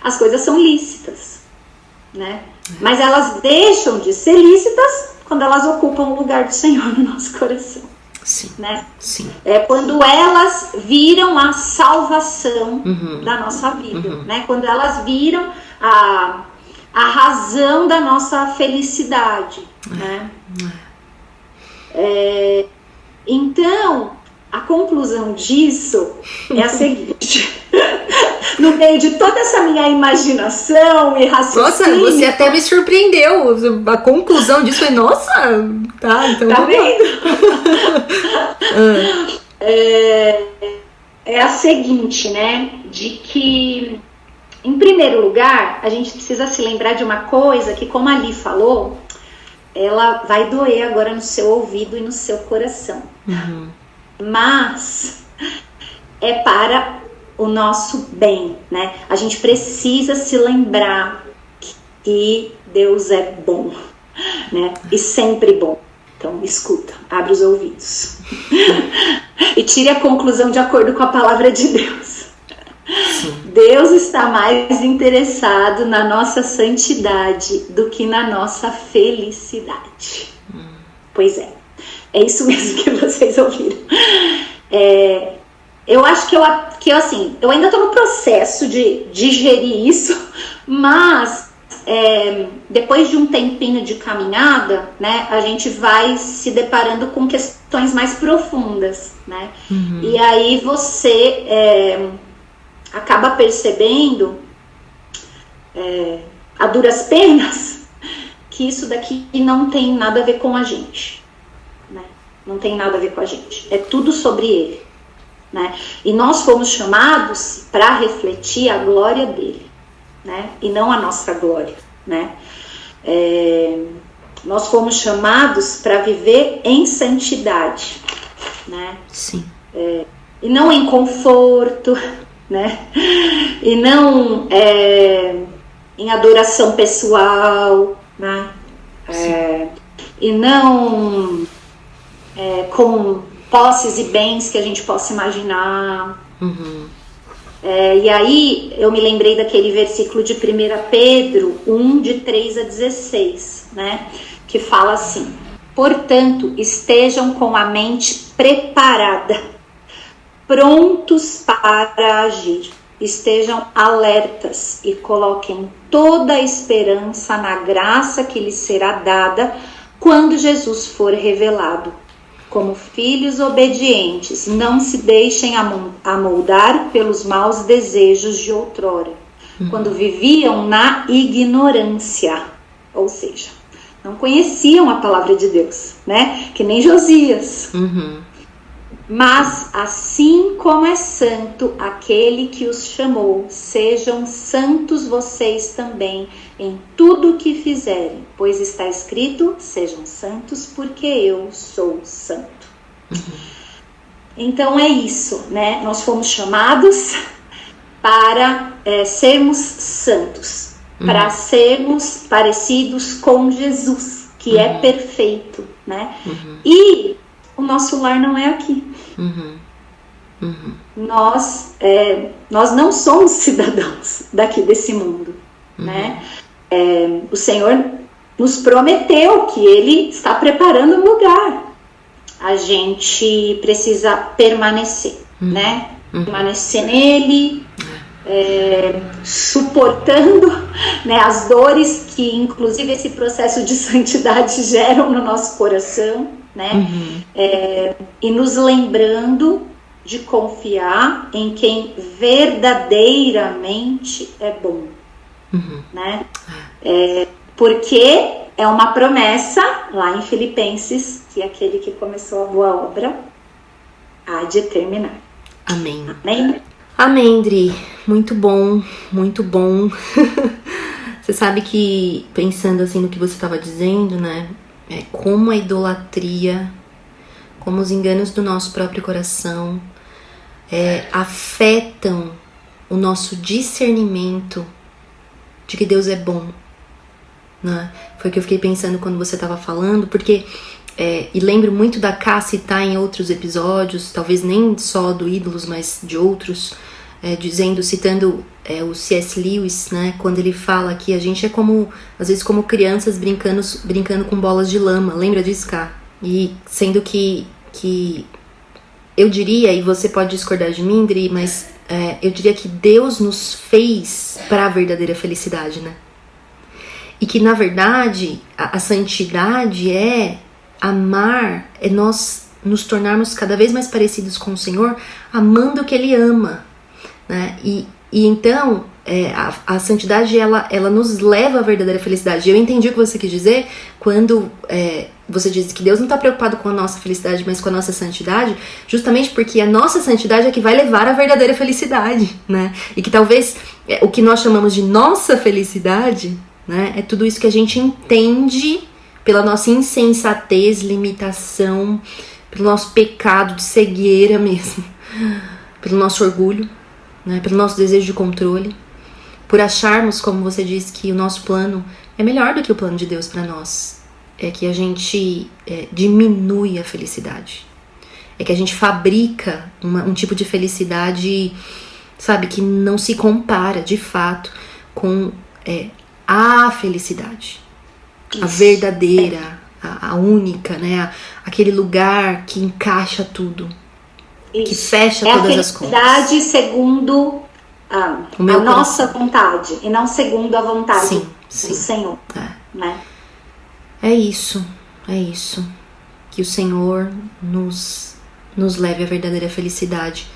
as coisas são lícitas, né? Mas elas deixam de ser lícitas quando elas ocupam o lugar do Senhor no nosso coração. Sim. Né? Sim. É quando elas viram a salvação da nossa vida, né? Quando elas viram a razão da nossa felicidade, né? Então, a conclusão disso é a seguinte: no meio de toda essa minha imaginação e raciocínio... Nossa, você até me surpreendeu. A conclusão disso foi, nossa, tá, então... Tá vendo? É a seguinte, né? De que, em primeiro lugar, a gente precisa se lembrar de uma coisa que, como a Li falou, ela vai doer agora no seu ouvido e no seu coração. Mas é para o nosso bem, né? A gente precisa se lembrar que Deus é bom, né? E sempre bom. Então, escuta, abre os ouvidos e tire a conclusão de acordo com a palavra de Deus. Sim. Deus está mais interessado na nossa santidade do que na nossa felicidade. Pois é isso mesmo que vocês ouviram. Eu acho que assim, eu ainda estou no processo de digerir isso, mas depois de um tempinho de caminhada, né, a gente vai se deparando com questões mais profundas, né? E aí você acaba percebendo, a duras penas, que isso daqui não tem nada a ver com a gente, né? Não tem nada a ver com a gente, é tudo sobre Ele, né? E nós fomos chamados para refletir a glória dele, né? E não a nossa glória, né? Nós fomos chamados para viver em santidade, né? Sim. E não em conforto, né? E não em adoração pessoal, né? E não com posses e bens que a gente possa imaginar. E aí eu me lembrei daquele versículo de 1 Pedro 1, de 3 a 16, né? Que fala assim: portanto, estejam com a mente preparada, prontos para agir, estejam alertas e coloquem toda a esperança na graça que lhes será dada quando Jesus for revelado. Como filhos obedientes, não se deixem amoldar pelos maus desejos de outrora, quando viviam na ignorância, ou seja, não conheciam a palavra de Deus, né? Que nem Josias. Mas assim como é santo aquele que os chamou, sejam santos vocês também em tudo o que fizerem, pois está escrito: sejam santos porque eu sou santo. Então é isso, né? Nós fomos chamados para sermos santos, para sermos parecidos com Jesus, que é perfeito, né? E o nosso lar não é aqui. Nós não somos cidadãos daqui desse mundo, né? O Senhor nos prometeu que Ele está preparando um lugar. A gente precisa permanecer, né? Permanecer nele, suportando, né, as dores que, inclusive, esse processo de santidade geram no nosso coração, né? E nos lembrando de confiar em quem verdadeiramente é bom, né? Porque é uma promessa lá em Filipenses que aquele que começou a boa obra há de terminar. Amém. Amém? Amém, Dri. Muito bom, muito bom. Você sabe que, pensando assim no que você estava dizendo, né? Como a idolatria, como os enganos do nosso próprio coração afetam o nosso discernimento de que Deus é bom, né? Foi o que eu fiquei pensando quando você estava falando, porque e lembro muito da Ká citar em outros episódios, talvez nem só do Ídolos, mas de outros, citando o C.S. Lewis, né, quando ele fala que a gente é como, às vezes, como crianças brincando com bolas de lama. Lembra disso, Ká? E sendo que que eu diria, e você pode discordar de mim, Dri, mas eu diria que Deus nos fez para a verdadeira felicidade, né? E que, na verdade, a santidade é amar, é nós nos tornarmos cada vez mais parecidos com o Senhor, amando o que Ele ama, né? E então, a santidade, ela nos leva à verdadeira felicidade. Eu entendi o que você quis dizer quando você disse que Deus não está preocupado com a nossa felicidade, mas com a nossa santidade, justamente porque a nossa santidade é que vai levar à verdadeira felicidade, né? E que talvez o que nós chamamos de nossa felicidade, né, é tudo isso que a gente entende pela nossa insensatez, limitação, pelo nosso pecado de cegueira mesmo, pelo nosso orgulho, né, pelo nosso desejo de controle, por acharmos, como você disse, que o nosso plano é melhor do que o plano de Deus para nós. É que a gente diminui a felicidade. É que a gente fabrica um tipo de felicidade, sabe, que não se compara, de fato, com a felicidade. Isso. A verdadeira, a única, né? Aquele lugar que encaixa tudo. Isso. Que fecha todas as contas. É a felicidade segundo a nossa vontade e não segundo a vontade do Senhor. Né? É isso. Que o Senhor nos leve à verdadeira felicidade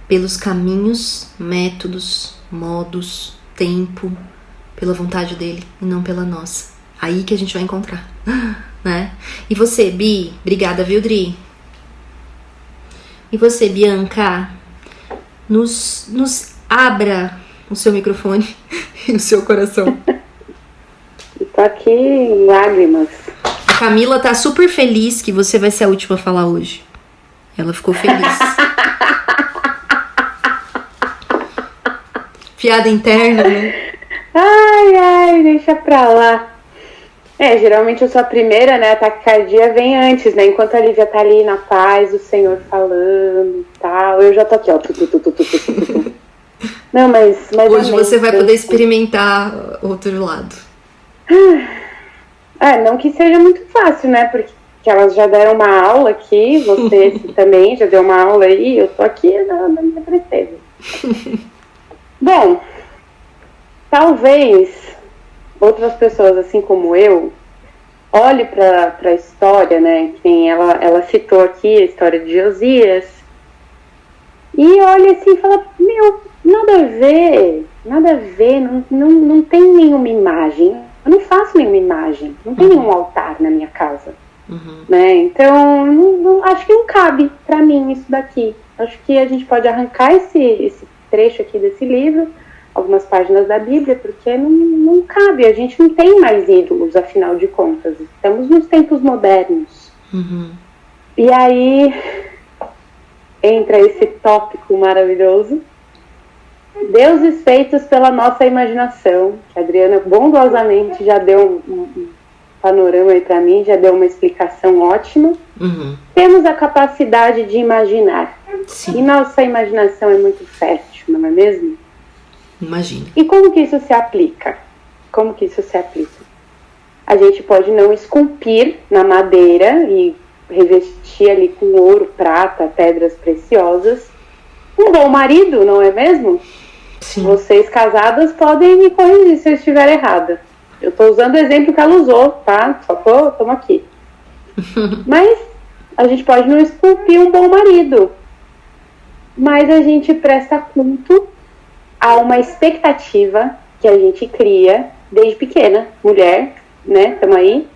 pelos caminhos, métodos, modos, tempo, pela vontade dele e não pela nossa. Aí que a gente vai encontrar, né? E você, Bi? Obrigada, viu, Dri? E você, Bianca? Nos abra o seu microfone e o seu coração. Eu tô aqui em lágrimas. A Camila tá super feliz que você vai ser a última a falar hoje. Ela ficou feliz. Piada interna, né? Ai, deixa pra lá. Geralmente eu sou a primeira, né? A taquicardia vem antes, né? Enquanto a Lívia tá ali na paz, o Senhor falando e tal, eu já tô aqui, ó. Não, mas hoje você vai poder experimentar outro lado. Não que seja muito fácil, né? Porque elas já deram uma aula aqui, você também já deu uma aula aí, eu tô aqui na minha tristeza. Bom, talvez outras pessoas, assim como eu, olhe para a história, né? Quem ela citou aqui a história de Josias, e olha assim e fala: meu, nada a ver, não tem nenhuma imagem, eu não faço nenhuma imagem, não tem nenhum altar na minha casa. Né? Então, acho que não cabe para mim isso daqui. Acho que a gente pode arrancar esse trecho aqui desse livro, algumas páginas da Bíblia, porque não cabe, a gente não tem mais ídolos, afinal de contas, estamos nos tempos modernos. E aí entra esse tópico maravilhoso: deuses feitos pela nossa imaginação, que a Adriana bondosamente já deu um panorama aí pra mim, já deu uma explicação ótima. Temos a capacidade de imaginar. Sim. E nossa imaginação é muito fértil, não é mesmo? Imagina. E como que isso se aplica? A gente pode não esculpir na madeira e revestir ali com ouro, prata, pedras preciosas um bom marido, não é mesmo? Sim. Vocês casadas podem me corrigir se eu estiver errada. Eu estou usando o exemplo que ela usou, tá? Só estamos aqui. Mas a gente pode não esculpir um bom marido, mas a gente presta culto a uma expectativa que a gente cria desde pequena. Mulher, né? Tamo aí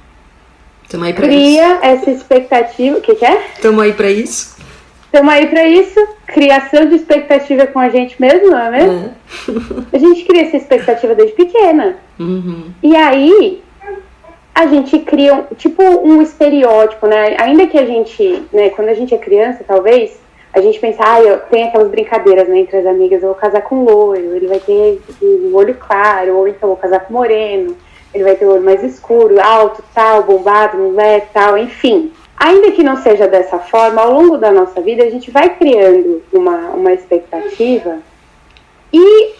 pra cria isso. Essa expectativa. O que é? Tamo aí pra isso. Criação de expectativa com a gente mesmo, não é mesmo? A gente cria essa expectativa desde pequena. E aí a gente cria tipo um estereótipo, né? Ainda que a gente, né, quando a gente é criança, talvez a gente pensa, tem aquelas brincadeiras, né, entre as amigas: eu vou casar com loiro, ele vai ter um olho claro, ou então vou casar com moreno, ele vai ter o olho mais escuro, alto, tal, bombado, mulher, tal, enfim. Ainda que não seja dessa forma, ao longo da nossa vida a gente vai criando uma expectativa, e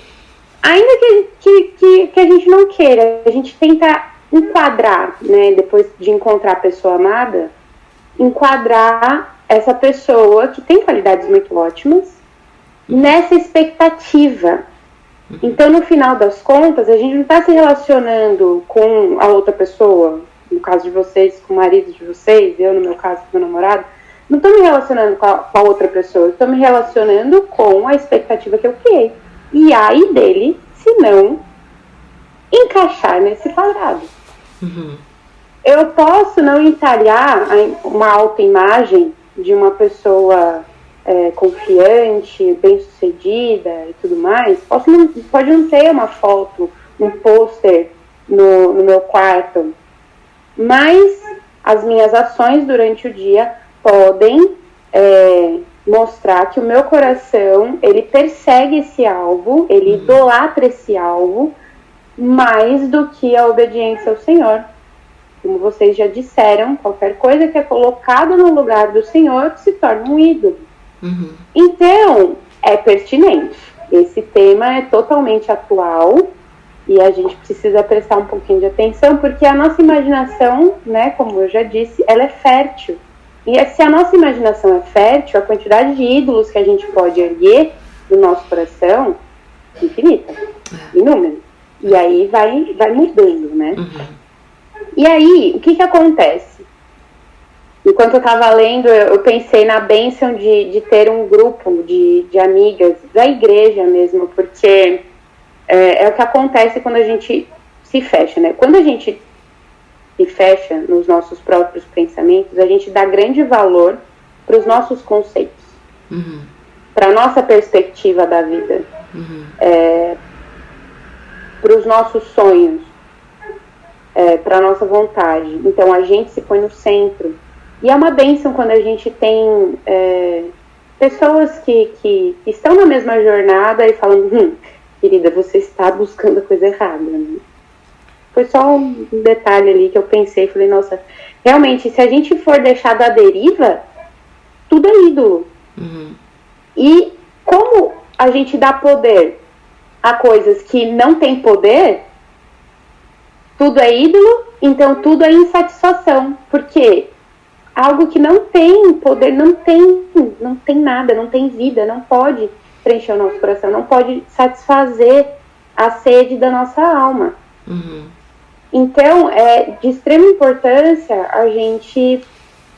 ainda que a gente não queira, a gente tenta enquadrar, né, depois de encontrar a pessoa amada, enquadrar essa pessoa que tem qualidades muito ótimas nessa expectativa. Então, no final das contas, a gente não está se relacionando com a outra pessoa, no caso de vocês, com o marido de vocês, eu, no meu caso, com o meu namorado, não estou me relacionando com a outra pessoa, estou me relacionando com a expectativa que eu criei. E aí dele, se não encaixar nesse quadrado. Eu posso não entalhar uma autoimagem de uma pessoa confiante, bem-sucedida e tudo mais. Pode não ter uma foto, um pôster no meu quarto, mas as minhas ações durante o dia podem mostrar que o meu coração, ele persegue esse alvo, ele idolatra esse alvo, mais do que a obediência ao Senhor. Como vocês já disseram, qualquer coisa que é colocada no lugar do Senhor se torna um ídolo. Então, é pertinente. Esse tema é totalmente atual e a gente precisa prestar um pouquinho de atenção, porque a nossa imaginação, né, como eu já disse, ela é fértil. E se a nossa imaginação é fértil, a quantidade de ídolos que a gente pode erguer no nosso coração é infinita, inúmero. E aí vai mudando, né? E aí, o que acontece? Enquanto eu estava lendo, eu pensei na bênção de ter um grupo de amigas da igreja mesmo, porque é o que acontece quando a gente se fecha, né? Quando a gente se fecha nos nossos próprios pensamentos, a gente dá grande valor para os nossos conceitos, para a nossa perspectiva da vida, para os nossos sonhos, para a nossa vontade. Então a gente se põe no centro. E é uma bênção quando a gente tem pessoas que estão na mesma jornada e falam, querida, você está buscando a coisa errada, né? Foi só um detalhe ali que eu pensei, falei, nossa, realmente, se a gente for deixado à deriva, tudo é ídolo. E como a gente dá poder a coisas que não têm poder, tudo é ídolo, então tudo é insatisfação, porque algo que não tem poder, não tem nada, não tem vida, não pode preencher o nosso coração, não pode satisfazer a sede da nossa alma. Então, é de extrema importância a gente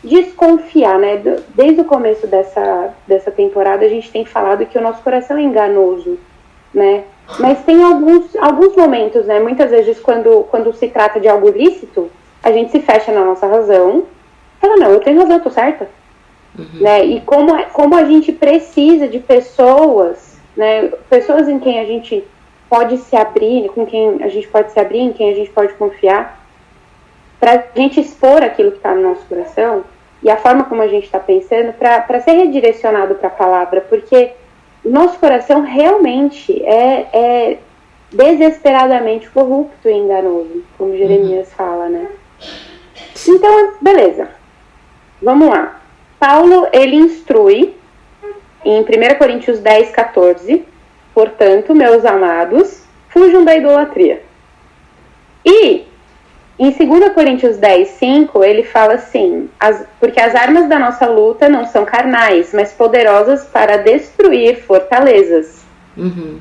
desconfiar, né? Desde o começo dessa temporada, a gente tem falado que o nosso coração é enganoso, né? Mas tem alguns momentos, né? Muitas vezes, quando se trata de algo ilícito, a gente se fecha na nossa razão, fala, não, eu tenho razão, eu tô certa. Né? E como a gente precisa de pessoas, né? Pessoas em quem a gente pode se abrir, com quem a gente pode se abrir, em quem a gente pode confiar, para a gente expor aquilo que está no nosso coração e a forma como a gente está pensando, para ser redirecionado para a palavra, porque o nosso coração realmente é desesperadamente corrupto e enganoso, como Jeremias fala, né? Então, beleza. Vamos lá. Paulo, ele instrui em 1 Coríntios 10, 14, portanto, meus amados, fujam da idolatria. E em 2 Coríntios 10, 5, ele fala assim, porque as armas da nossa luta não são carnais, mas poderosas para destruir fortalezas.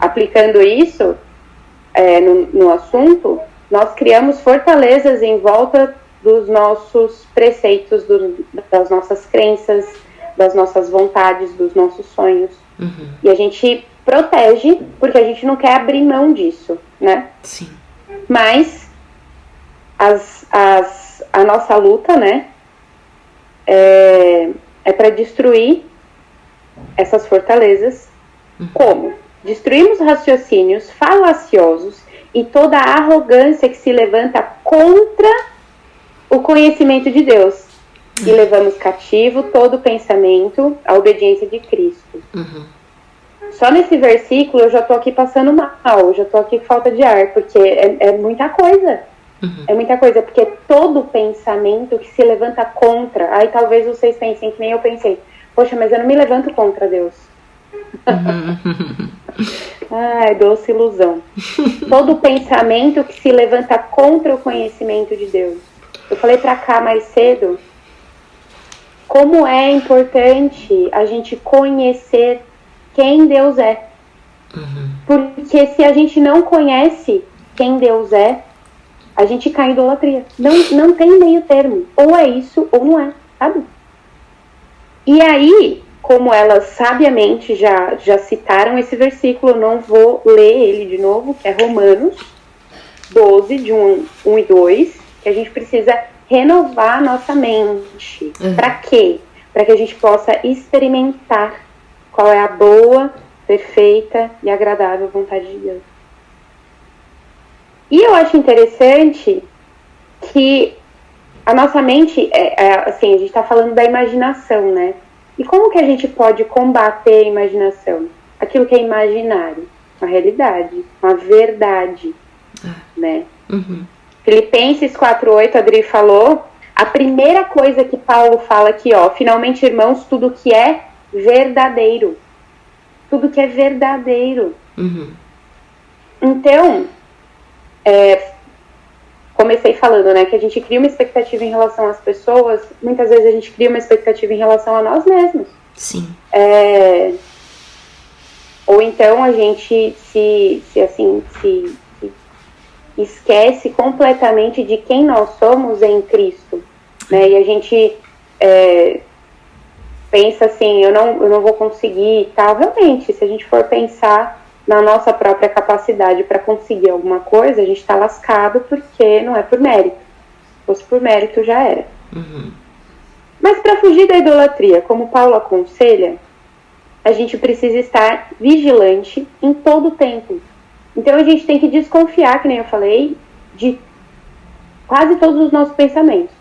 Aplicando isso no assunto, nós criamos fortalezas em volta dos nossos preceitos, das nossas crenças, das nossas vontades, dos nossos sonhos. E a gente protege, porque a gente não quer abrir mão disso, né? Sim. Mas a nossa luta, né, é para destruir essas fortalezas. Como? Destruímos raciocínios falaciosos e toda a arrogância que se levanta contra o conhecimento de Deus. E levamos cativo todo pensamento à obediência de Cristo. Só nesse versículo eu já tô aqui passando mal, eu já tô aqui com falta de ar, porque é muita coisa. É muita coisa, porque todo pensamento que se levanta contra, aí talvez vocês pensem que nem eu pensei, poxa, mas eu não me levanto contra Deus. Ai, doce ilusão. Todo pensamento que se levanta contra o conhecimento de Deus. Eu falei pra cá mais cedo, como é importante a gente conhecer quem Deus é. Porque se a gente não conhece quem Deus é, a gente cai em idolatria. Não tem meio termo. Ou é isso ou não é, sabe? E aí, como elas sabiamente já citaram esse versículo, eu não vou ler ele de novo, que é Romanos 12, de 1 e 2, que a gente precisa renovar a nossa mente. Para quê? Para que a gente possa experimentar qual é a boa, perfeita e agradável vontade de Deus. E eu acho interessante que a nossa mente, assim, a gente está falando da imaginação, né? E como que a gente pode combater a imaginação? Aquilo que é imaginário, uma realidade, uma verdade, né? Filipenses 4:8, a Adri falou, a primeira coisa que Paulo fala aqui, ó, finalmente, irmãos, tudo que é verdadeiro. Tudo que é verdadeiro. Então, comecei falando, né, que a gente cria uma expectativa em relação às pessoas, muitas vezes a gente cria uma expectativa em relação a nós mesmos. Sim. Ou então a gente se esquece completamente de quem nós somos em Cristo, né? E a gente pensa assim, eu não vou conseguir e tal. Realmente, se a gente for pensar na nossa própria capacidade para conseguir alguma coisa, a gente está lascado porque não é por mérito. Se fosse por mérito, já era. Mas para fugir da idolatria, como Paulo aconselha, a gente precisa estar vigilante em todo o tempo. Então a gente tem que desconfiar, que nem eu falei, de quase todos os nossos pensamentos.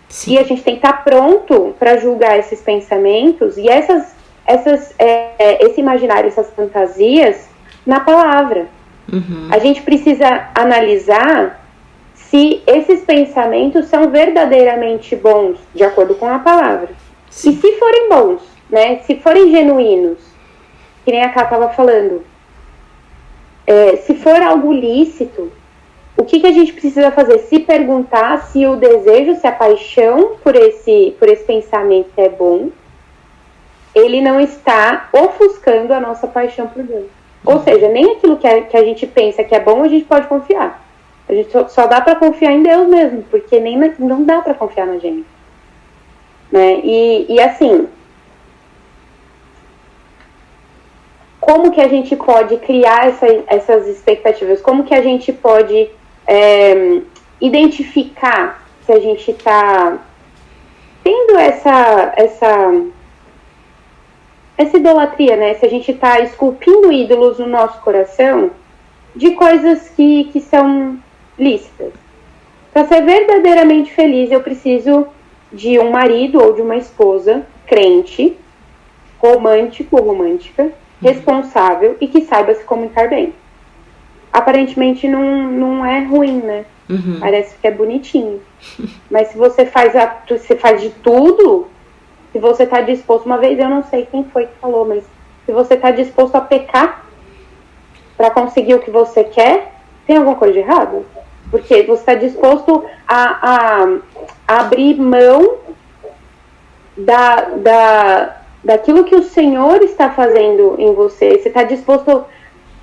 Sim. E a gente tem que estar pronto para julgar esses pensamentos e esse imaginário, essas fantasias na palavra. A gente precisa analisar se esses pensamentos são verdadeiramente bons, de acordo com a palavra. Sim. E se forem bons, né, se forem genuínos, que nem a Ká estava falando, se for algo lícito, o que a gente precisa fazer? Se perguntar se o desejo, se a paixão por esse pensamento é bom, ele não está ofuscando a nossa paixão por Deus. Ou seja, nem aquilo que a gente pensa que é bom, a gente pode confiar. A gente só dá para confiar em Deus mesmo, porque não dá para confiar na gente. Né? E assim, como que a gente pode criar essas expectativas? Como que a gente pode identificar se a gente está tendo essa idolatria, né? Se a gente está esculpindo ídolos no nosso coração de coisas que são lícitas. Para ser verdadeiramente feliz, eu preciso de um marido ou de uma esposa crente, romântico ou romântica, responsável e que saiba se comunicar bem. Aparentemente não é ruim, né? Parece que é bonitinho. Mas se você faz de tudo, se você está disposto, uma vez eu não sei quem foi que falou, mas se você está disposto a pecar para conseguir o que você quer, tem alguma coisa de errado? Porque você está disposto a abrir mão daquilo que o Senhor está fazendo em você. Você está disposto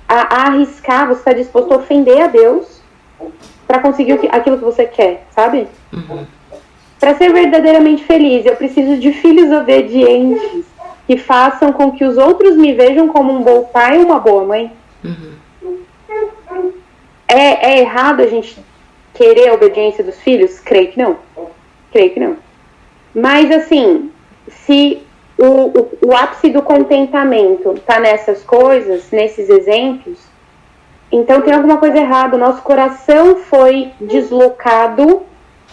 a arriscar, você está disposto a ofender a Deus para conseguir aquilo que você quer, sabe? Para ser verdadeiramente feliz, eu preciso de filhos obedientes que façam com que os outros me vejam como um bom pai e uma boa mãe. É errado a gente querer a obediência dos filhos? Creio que não. Mas assim, se o ápice do contentamento está nessas coisas, nesses exemplos, então tem alguma coisa errada. O nosso coração foi deslocado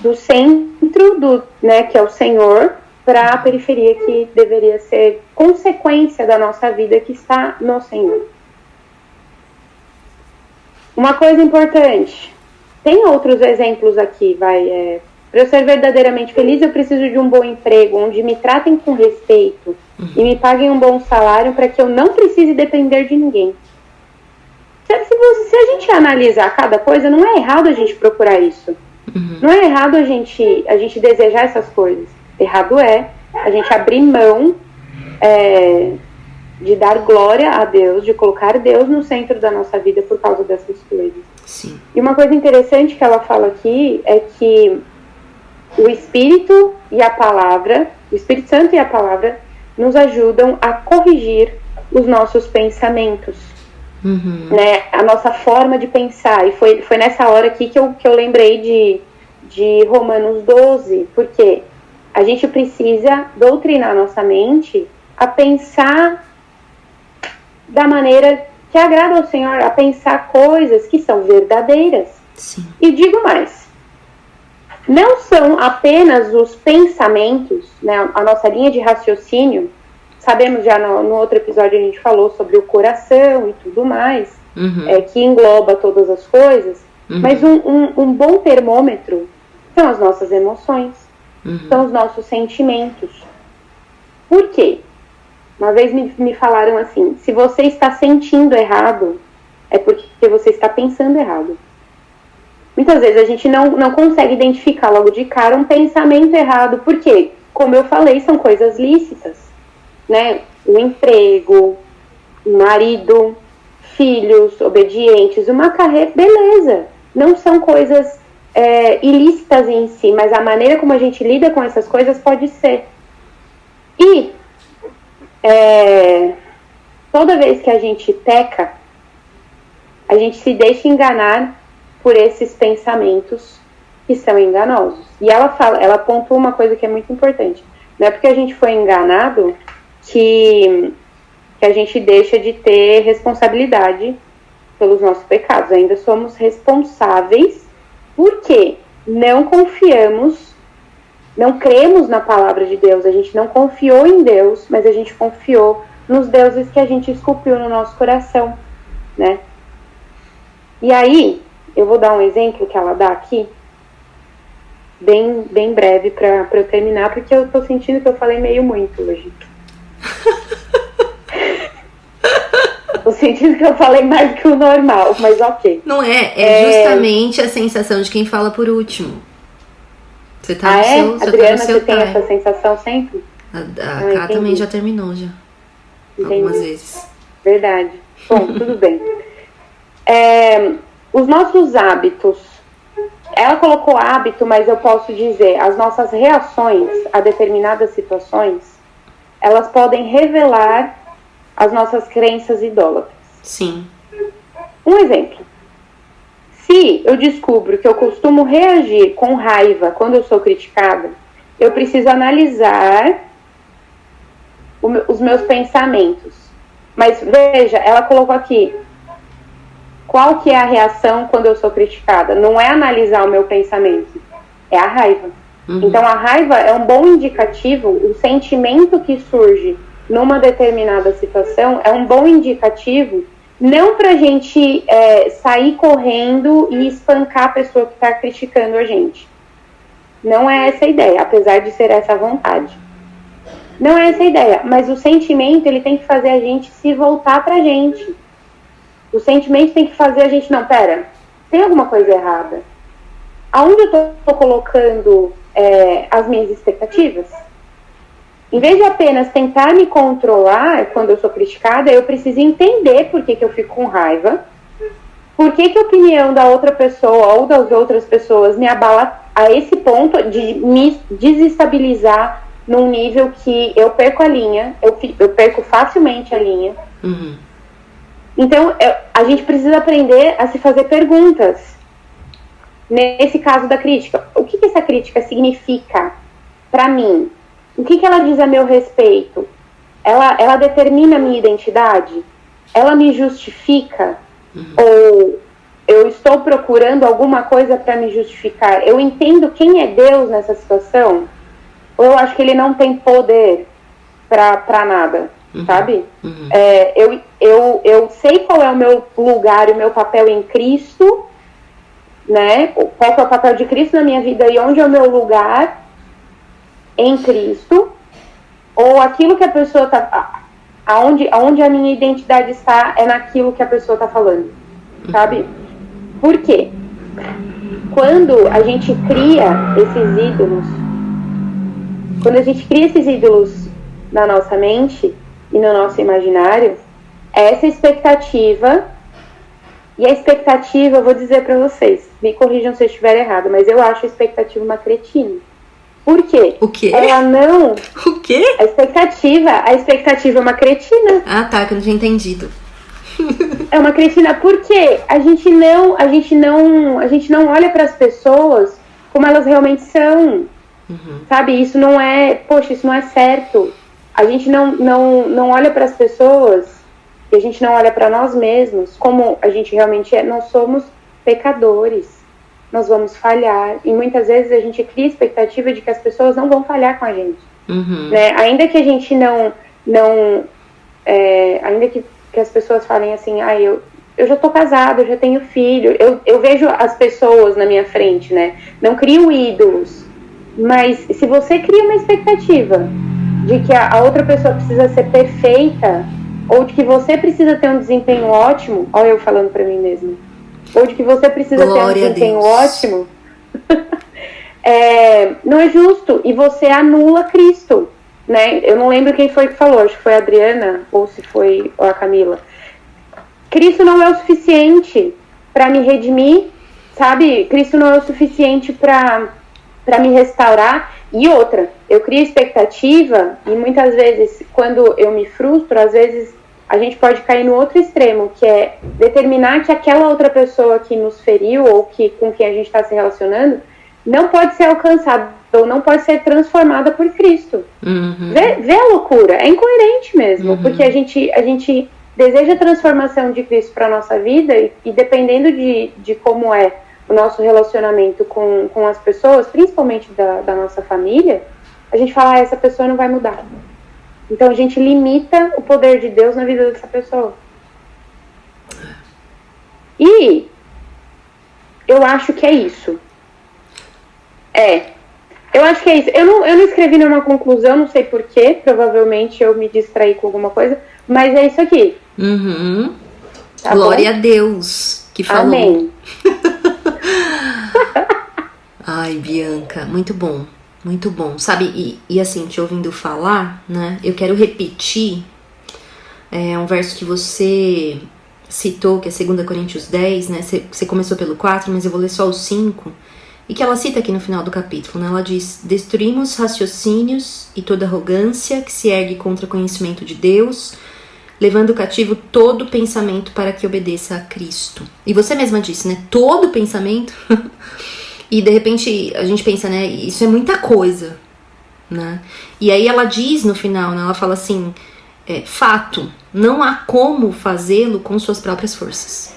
do centro, né, que é o Senhor, para a periferia, que deveria ser consequência da nossa vida, que está no Senhor. Uma coisa importante, tem outros exemplos aqui, para eu ser verdadeiramente feliz, eu preciso de um bom emprego, onde me tratem com respeito e me paguem um bom salário para que eu não precise depender de ninguém. Se a gente analisar cada coisa, não é errado a gente procurar isso. Não é errado a gente desejar essas coisas. Errado é a gente abrir mão de dar glória a Deus, de colocar Deus no centro da nossa vida por causa dessas coisas. Sim. E uma coisa interessante que ela fala aqui é que o Espírito e a palavra, o Espírito Santo e a palavra nos ajudam a corrigir os nossos pensamentos, né? A nossa forma de pensar. E foi nessa hora aqui que eu lembrei de Romanos 12, porque a gente precisa doutrinar nossa mente a pensar da maneira que agrada ao Senhor, a pensar coisas que são verdadeiras. Sim. E digo mais, não são apenas os pensamentos, né, a nossa linha de raciocínio. Sabemos já no outro episódio a gente falou sobre o coração e tudo mais, que engloba todas as coisas, mas um bom termômetro são as nossas emoções, são os nossos sentimentos. Por quê? Uma vez me falaram assim, se você está sentindo errado, é porque você está pensando errado. Muitas vezes a gente não consegue identificar logo de cara um pensamento errado, porque, como eu falei, são coisas lícitas, né? O emprego, o marido, filhos obedientes, uma carreira, beleza. Não são coisas ilícitas em si, mas a maneira como a gente lida com essas coisas pode ser. E toda vez que a gente peca, a gente se deixa enganar por esses pensamentos que são enganosos. E ela pontua uma coisa que é muito importante. Não é porque a gente foi enganado que a gente deixa de ter responsabilidade pelos nossos pecados. Ainda somos responsáveis porque não confiamos, não cremos na palavra de Deus. A gente não confiou em Deus, mas a gente confiou nos deuses que a gente esculpiu no nosso coração, né? E aí, eu vou dar um exemplo que ela dá aqui, bem breve para eu terminar, porque eu tô sentindo que eu falei meio muito hoje. Tô sentindo que eu falei mais que o normal, mas ok. Não é justamente a sensação de quem fala por último. Você tá no seu, você Adriana, tá no seu você tem essa sensação sempre? A Cá também já terminou, já. Entendi. Algumas vezes. Verdade. Bom, tudo bem. Os nossos hábitos, ela colocou hábito, mas eu posso dizer, as nossas reações a determinadas situações, elas podem revelar as nossas crenças idólatras. Sim. Um exemplo. Se eu descubro que eu costumo reagir com raiva quando eu sou criticada, eu preciso analisar os meus pensamentos. Mas veja, ela colocou aqui, qual que é a reação quando eu sou criticada? Não é analisar o meu pensamento, é a raiva. Então a raiva é um bom indicativo, o sentimento que surge numa determinada situação é um bom indicativo, não pra gente sair correndo e espancar a pessoa que está criticando a gente. Não é essa a ideia, apesar de ser essa a vontade. Não é essa a ideia, mas o sentimento ele tem que fazer a gente se voltar pra gente. O sentimento tem que fazer a gente, não, pera, tem alguma coisa errada. Aonde eu tô colocando as minhas expectativas? Em vez de apenas tentar me controlar quando eu sou criticada, eu preciso entender por que eu fico com raiva, por que a opinião da outra pessoa ou das outras pessoas me abala a esse ponto de me desestabilizar num nível que eu perco a linha, eu perco facilmente a linha. Então, a gente precisa aprender a se fazer perguntas. Nesse caso da crítica, o que essa crítica significa para mim? O que ela diz a meu respeito? Ela determina a minha identidade? Ela me justifica? Ou eu estou procurando alguma coisa para me justificar? Eu entendo quem é Deus nessa situação? Ou eu acho que ele não tem poder para nada? Sabe? Eu sei qual é o meu lugar e o meu papel em Cristo, né? Qual que é o papel de Cristo na minha vida e onde é o meu lugar em Cristo, ou aquilo que a pessoa tá, aonde a minha identidade está é naquilo que a pessoa tá falando, sabe? Por quê? quando a gente cria esses ídolos na nossa mente e no nosso imaginário, essa expectativa, e a expectativa, eu vou dizer para vocês, me corrijam se eu estiver errado, mas eu acho a expectativa uma cretina. Por quê? O quê? Ela não... O quê? A expectativa é uma cretina. Ah, tá, que eu não tinha entendido. É uma cretina porque a gente não olha para as pessoas como elas realmente são. Sabe? Isso não é certo. A gente não olha para as pessoas e a gente não olha para nós mesmos como a gente realmente é. Nós somos pecadores. Nós vamos falhar. E muitas vezes a gente cria a expectativa de que as pessoas não vão falhar com a gente. Né? Ainda que a gente ainda que as pessoas falem assim, eu já tô casada, eu já tenho filho, eu vejo as pessoas na minha frente, né? Não crio ídolos. Mas se você cria uma expectativa de que a outra pessoa precisa ser perfeita, ou de que você precisa ter um desempenho ótimo, olha eu falando pra mim mesma, ou de que você precisa ter um desempenho ótimo, não é justo, e você anula Cristo, né? Eu não lembro quem foi que falou, acho que foi a Adriana, ou se foi a Camila. Cristo não é o suficiente para me redimir, sabe? Cristo não é o suficiente para me restaurar. E outra, eu crio expectativa e muitas vezes, quando eu me frustro, às vezes a gente pode cair no outro extremo, que é determinar que aquela outra pessoa que nos feriu ou com quem a gente está se relacionando não pode ser alcançada ou não pode ser transformada por Cristo. Vê a loucura, é incoerente mesmo, porque a gente deseja a transformação de Cristo para a nossa vida e dependendo de como é o nosso relacionamento com as pessoas, principalmente da nossa família, a gente fala, essa pessoa não vai mudar. Então a gente limita o poder de Deus na vida dessa pessoa. E eu acho que é isso. Eu acho que é isso. Eu não escrevi nenhuma conclusão, não sei porquê, provavelmente eu me distraí com alguma coisa, mas é isso aqui. Tá Glória bom? A Deus que falou. Amém. Ai, Bianca, muito bom, muito bom. Sabe, e assim, te ouvindo falar, né, eu quero repetir um verso que você citou, que é 2 Coríntios 10, né, você começou pelo 4, mas eu vou ler só o 5, e que ela cita aqui no final do capítulo, né, ela diz, destruímos raciocínios e toda arrogância que se ergue contra o conhecimento de Deus, levando cativo todo pensamento para que obedeça a Cristo. E você mesma disse, né, todo pensamento... E de repente a gente pensa, né, isso é muita coisa, né? E aí ela diz no final, né, ela fala assim, fato, não há como fazê-lo com suas próprias forças.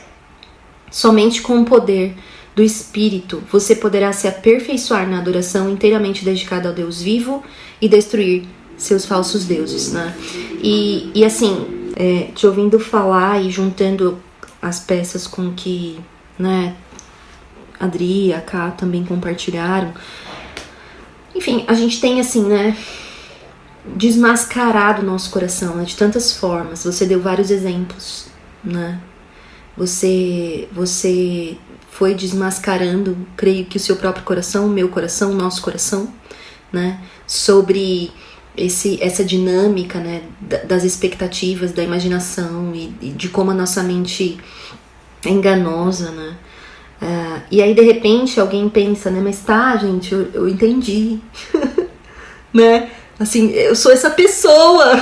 Somente com o poder do Espírito você poderá se aperfeiçoar na adoração inteiramente dedicada ao Deus vivo e destruir seus falsos deuses, né? E assim, te ouvindo falar e juntando as peças com que, né, a Adri e a Ká também compartilharam. Enfim, a gente tem assim, né, desmascarado o nosso coração, né, de tantas formas. Você deu vários exemplos, né? Você foi desmascarando, creio que o seu próprio coração, o meu coração, o nosso coração, né? Sobre essa dinâmica, né, das expectativas, da imaginação e de como a nossa mente é enganosa, né? E aí de repente alguém pensa, né, mas tá, gente, eu entendi, né, assim, eu sou essa pessoa,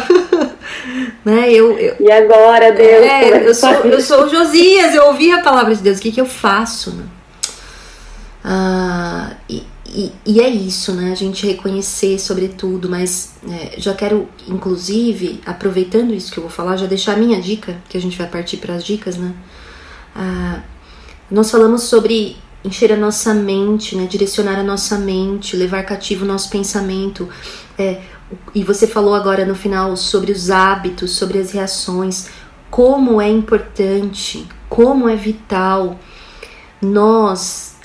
né, e agora, Deus, eu sou o Josias, eu ouvi a palavra de Deus, o que eu faço, né? E é isso, né, a gente reconhecer sobretudo, mas já quero, inclusive, aproveitando isso que eu vou falar, já deixar a minha dica, que a gente vai partir para as dicas, né. Nós falamos sobre encher a nossa mente, né, direcionar a nossa mente, levar cativo o nosso pensamento. E você falou agora no final sobre os hábitos, sobre as reações, como é importante, como é vital nós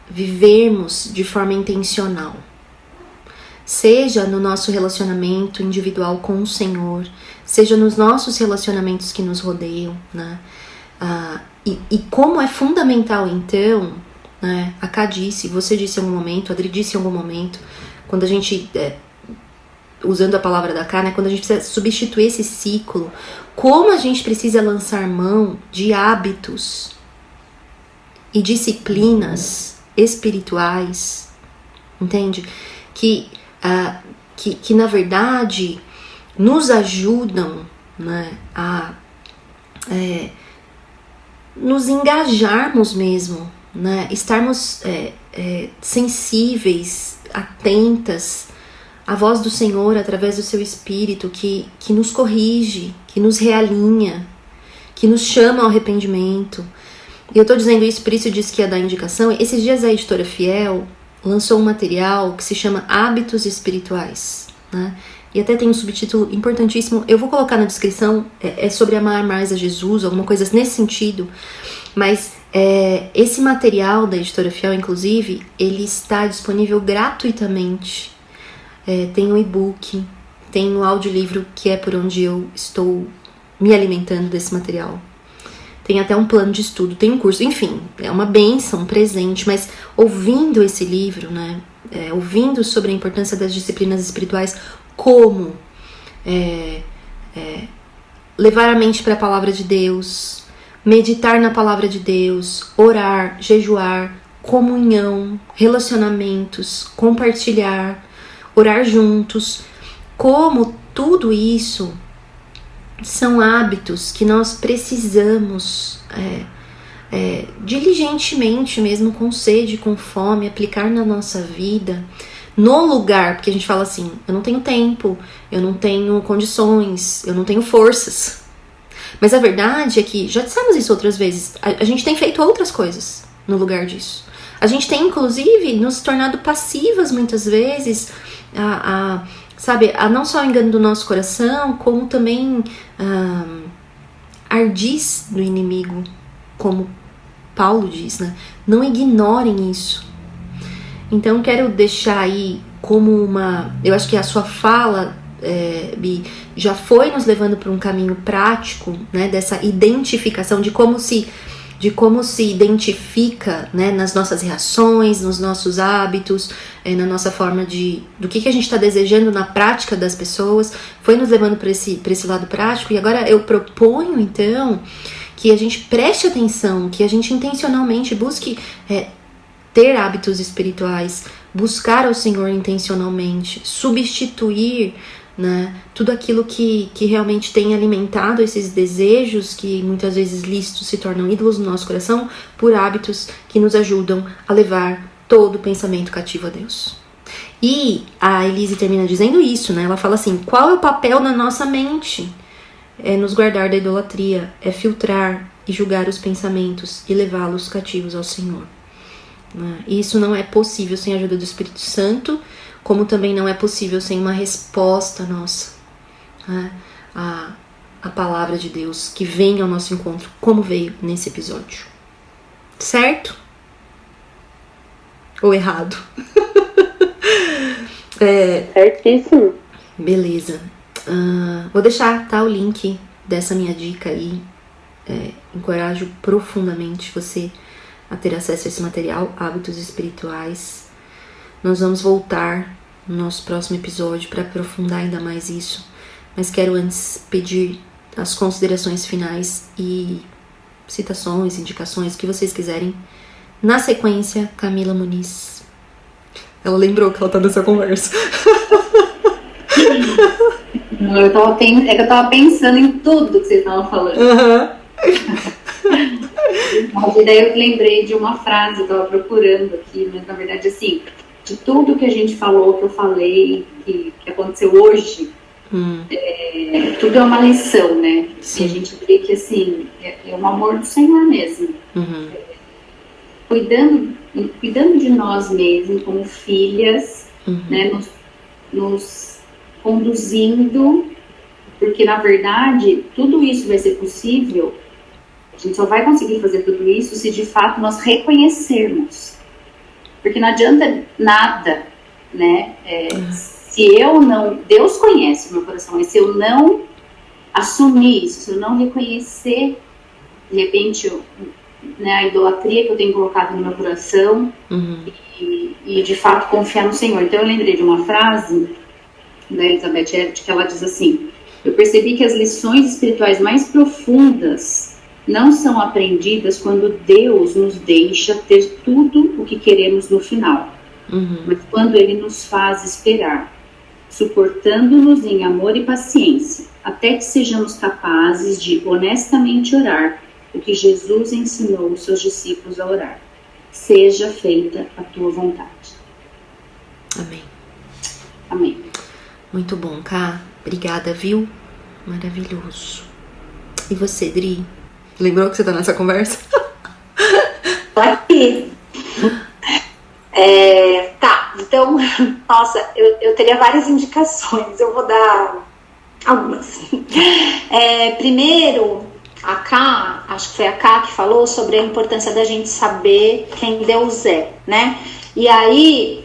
vivermos de forma intencional. Seja no nosso relacionamento individual com o Senhor, seja nos nossos relacionamentos que nos rodeiam, né? E como é fundamental, então, né? A Ká disse, você disse em algum momento, a Adri disse em algum momento, quando a gente, usando a palavra da Ká, né? Quando a gente precisa substituir esse ciclo, como a gente precisa lançar mão de hábitos e disciplinas espirituais, entende? Que na verdade nos ajudam, né, a nos engajarmos mesmo, né, estarmos sensíveis, atentas à voz do Senhor através do seu Espírito que nos corrige, que nos realinha, que nos chama ao arrependimento. E eu tô dizendo isso, por isso eu disse que ia dar indicação. Esses dias a editora Fiel lançou um material que se chama Hábitos Espirituais, né? E até tem um subtítulo importantíssimo, eu vou colocar na descrição, é sobre amar mais a Jesus, alguma coisa nesse sentido, mas esse material da editora Fiel, inclusive, ele está disponível gratuitamente. Tem um e-book, tem um audiolivro que é por onde eu estou me alimentando desse material. Tem até um plano de estudo, tem um curso, enfim, é uma bênção, um presente, mas ouvindo esse livro, né, ouvindo sobre a importância das disciplinas espirituais, como levar a mente para a palavra de Deus, meditar na palavra de Deus, orar, jejuar, comunhão, relacionamentos, compartilhar, orar juntos, como tudo isso são hábitos que nós precisamos diligentemente mesmo, com sede, com fome, aplicar na nossa vida, no lugar, porque a gente fala assim, eu não tenho tempo, eu não tenho condições, eu não tenho forças. Mas a verdade é que, já dissemos isso outras vezes, a gente tem feito outras coisas no lugar disso. A gente tem, inclusive, nos tornado passivas muitas vezes, sabe, a não só o engano do nosso coração, como também ardis do inimigo, como Paulo diz, né? Não ignorem isso. Então quero deixar aí como eu acho que a sua fala, Bi, já foi nos levando para um caminho prático, né? Dessa identificação de como se identifica, né, nas nossas reações, nos nossos hábitos, na nossa forma do que a gente está desejando na prática das pessoas, foi nos levando para esse lado prático. E agora eu proponho, então, que a gente preste atenção, que a gente intencionalmente busque ter hábitos espirituais, buscar ao Senhor intencionalmente, substituir, né, tudo aquilo que realmente tem alimentado esses desejos que muitas vezes lícitos se tornam ídolos no nosso coração, por hábitos que nos ajudam a levar todo o pensamento cativo a Deus. E a Elise termina dizendo isso, né? Ela fala assim, qual é o papel na nossa mente? É nos guardar da idolatria, é filtrar e julgar os pensamentos e levá-los cativos ao Senhor. E isso não é possível sem a ajuda do Espírito Santo, como também não é possível sem uma resposta nossa, né, a palavra de Deus que vem ao nosso encontro, como veio nesse episódio. Certo? Ou errado? Certíssimo. Beleza. Vou deixar, tá, o link dessa minha dica aí. Encorajo profundamente você a ter acesso a esse material, Hábitos Espirituais. Nós vamos voltar no nosso próximo episódio para aprofundar ainda mais isso, mas quero antes pedir as considerações finais e citações, indicações, o que vocês quiserem. Na sequência, Camila Muniz. Ela lembrou que ela tá nessa conversa. Eu tava pensando em tudo que vocês estavam falando. Mas daí eu lembrei de uma frase, eu tava procurando aqui, mas na verdade, assim, de tudo que a gente falou, que eu falei, que aconteceu hoje, tudo é uma lição, né? Sim. E a gente vê que, assim, é um amor do Senhor mesmo. Cuidando de nós mesmos, como filhas, né? Nos conduzindo, porque, na verdade, tudo isso vai ser possível. A gente só vai conseguir fazer tudo isso se de fato nós reconhecermos. Porque não adianta nada, né? Se eu não... Deus conhece o meu coração, mas se eu não assumir isso, se eu não reconhecer, de repente, né, a idolatria que eu tenho colocado no meu coração e de fato confiar no Senhor. Então eu lembrei de uma frase da Elizabeth Elliot que ela diz assim: eu percebi que as lições espirituais mais profundas não são aprendidas quando Deus nos deixa ter tudo o que queremos no final, mas quando Ele nos faz esperar, suportando-nos em amor e paciência, até que sejamos capazes de honestamente orar o que Jesus ensinou os seus discípulos a orar: seja feita a tua vontade. Amém. Amém. Muito bom, Ká. Obrigada, viu? Maravilhoso. E você, Dri? Lembrou que você tá nessa conversa? Tô aqui. Tá, então, nossa, eu teria várias indicações. Eu vou dar algumas. Primeiro, a Ká, acho que foi a Ká que falou sobre a importância da gente saber quem Deus é, né? E aí,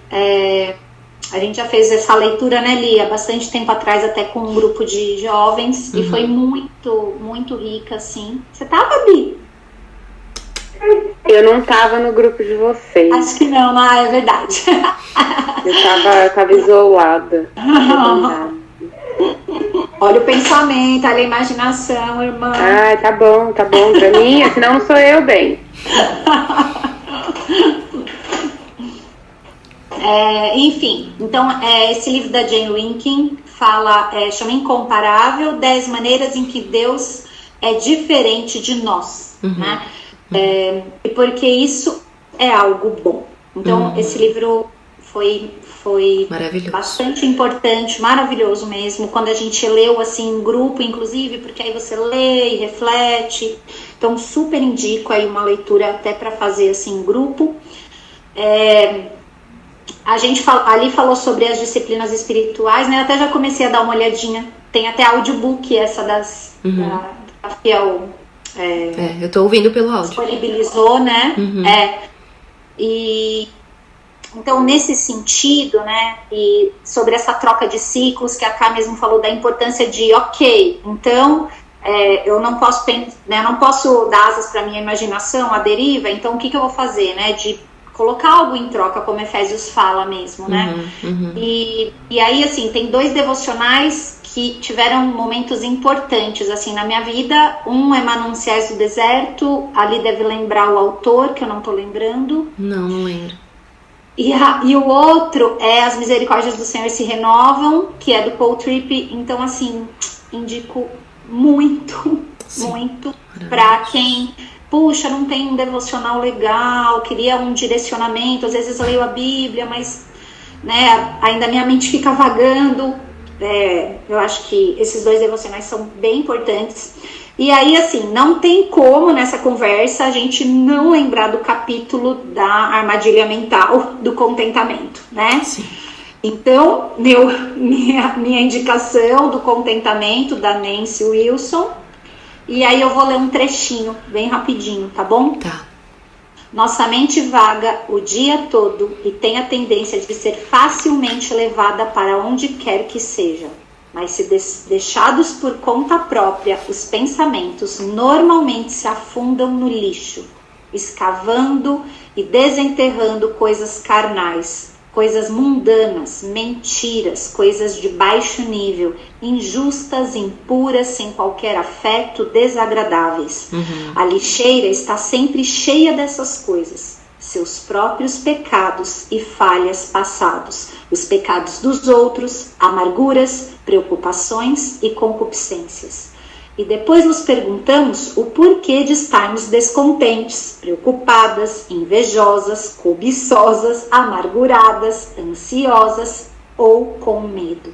a gente já fez essa leitura, né, Li, há bastante tempo atrás, até com um grupo de jovens, e foi muito, muito rica, assim. Você tava, Bi? Eu não tava no grupo de vocês. Acho que não, é verdade. Eu tava isolada. Olha o pensamento, olha a imaginação, irmã. Ah, tá bom. Pra mim, senão não sou eu, bem. Enfim, então esse livro da Jane Winkin fala, chama Incomparável, 10 maneiras em que Deus é diferente de nós, né? E porque isso é algo bom. Então esse livro foi bastante importante, maravilhoso mesmo, quando a gente leu assim em grupo, inclusive, porque aí você lê e reflete. Então super indico aí uma leitura até para fazer assim em grupo. A gente ali falou sobre as disciplinas espirituais, né? Eu até já comecei a dar uma olhadinha. Tem até audiobook essa da Fiel. Eu tô ouvindo pelo áudio. Disponibilizou, né? E então, nesse sentido, né? E sobre essa troca de ciclos, que a Ká mesmo falou da importância de, então, eu não posso, né, não posso dar asas para minha imaginação, a deriva, então o que eu vou fazer, né? De colocar algo em troca, como Efésios fala mesmo, né? E aí, assim, tem 2 devocionais que tiveram momentos importantes, assim, na minha vida. Um é Mananciais do Deserto, ali deve lembrar o autor, que eu não tô lembrando. Não lembro. E o outro é As Misericórdias do Senhor se Renovam, que é do Paul Tripp. Então, assim, indico muito para quem... Puxa, não tem um devocional legal, queria um direcionamento, às vezes eu leio a Bíblia, mas, né, ainda minha mente fica vagando. Eu acho que esses 2 devocionais são bem importantes. E aí, assim, não tem como nessa conversa a gente não lembrar do capítulo da armadilha mental do contentamento, né? Sim. Então, minha indicação do contentamento da Nancy Wilson. E aí eu vou ler um trechinho, bem rapidinho, tá bom? Tá. Nossa mente vaga o dia todo e tem a tendência de ser facilmente levada para onde quer que seja. Mas se deixados por conta própria, os pensamentos normalmente se afundam no lixo, escavando e desenterrando coisas carnais, coisas mundanas, mentiras, coisas de baixo nível, injustas, impuras, sem qualquer afeto, desagradáveis. A lixeira está sempre cheia dessas coisas, seus próprios pecados e falhas passados, os pecados dos outros, amarguras, preocupações e concupiscências. E depois nos perguntamos o porquê de estarmos descontentes, preocupadas, invejosas, cobiçosas, amarguradas, ansiosas ou com medo.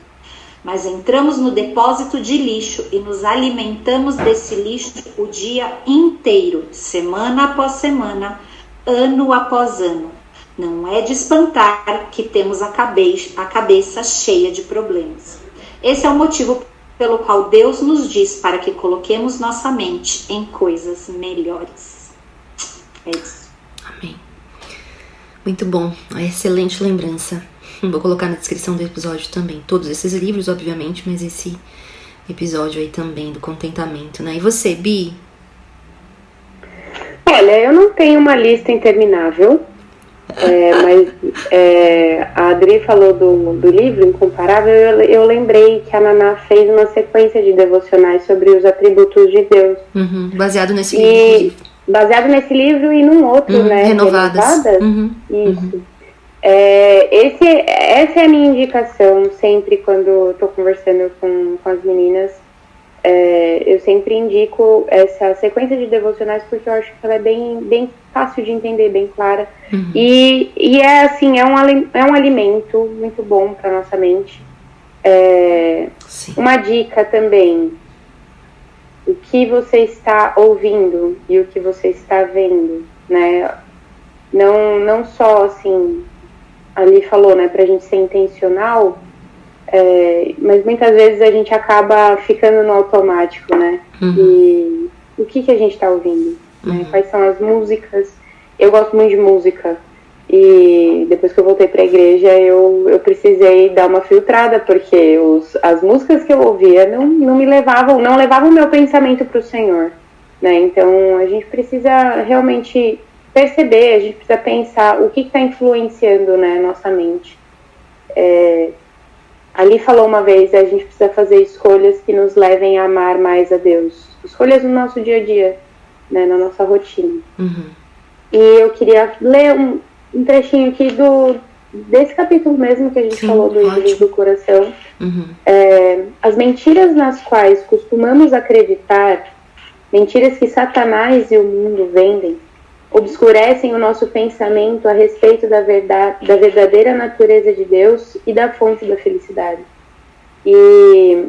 Mas entramos no depósito de lixo e nos alimentamos desse lixo o dia inteiro, semana após semana, ano após ano. Não é de espantar que temos a cabeça cheia de problemas. Esse é o motivo pelo qual Deus nos diz para que coloquemos nossa mente em coisas melhores. É isso. Amém. Muito bom, uma excelente lembrança. Vou colocar na descrição do episódio também todos esses livros, obviamente, mas esse episódio aí também do contentamento, né? E você, Bi? Olha, eu não tenho uma lista interminável, mas a Adri falou do livro Incomparável, eu lembrei que a Naná fez uma sequência de devocionais sobre os atributos de Deus. Baseado nesse livro. Baseado nesse livro e num outro, né? Renovadas. Isso. Essa é a minha indicação sempre quando eu tô conversando com as meninas. Eu sempre indico essa sequência de devocionais porque eu acho que ela é bem fácil de entender, bem clara. E é assim, é um alimento muito bom para nossa mente. Uma dica também: o que você está ouvindo e o que você está vendo, né? Não só assim, ali falou, né, pra gente ser intencional, mas muitas vezes a gente acaba ficando no automático, né? E o que a gente está ouvindo? Né? Quais são as músicas? Eu gosto muito de música. E depois que eu voltei para a igreja, eu precisei dar uma filtrada, porque as músicas que eu ouvia não levavam o meu pensamento para o Senhor, né? Então a gente precisa realmente perceber, a gente precisa pensar o que está influenciando, né, nossa mente. Ali falou uma vez, a gente precisa fazer escolhas que nos levem a amar mais a Deus. Escolhas no nosso dia a dia, né, na nossa rotina. E eu queria ler um trechinho aqui desse capítulo mesmo que a gente falou do livro do coração. As mentiras nas quais costumamos acreditar, mentiras que Satanás e o mundo vendem, obscurecem o nosso pensamento a respeito da verdadeira natureza de Deus e da fonte da felicidade. E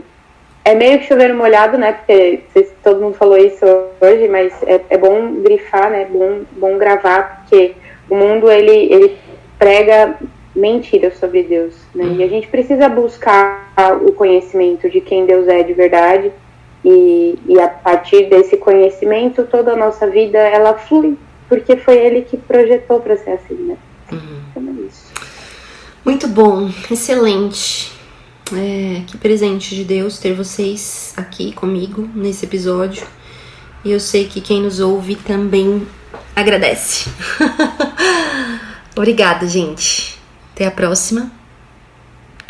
é meio que chover no molhado, né? Porque todo mundo falou isso hoje, mas é bom grifar, né? Bom gravar, porque o mundo, ele prega mentiras sobre Deus, né? E a gente precisa buscar o conhecimento de quem Deus é de verdade, e a partir desse conhecimento, toda a nossa vida, ela flui, porque foi Ele que projetou para ser assim, né? Então é isso. Muito bom, excelente. Que presente de Deus ter vocês aqui comigo nesse episódio. E eu sei que quem nos ouve também agradece. Obrigada, gente. Até a próxima.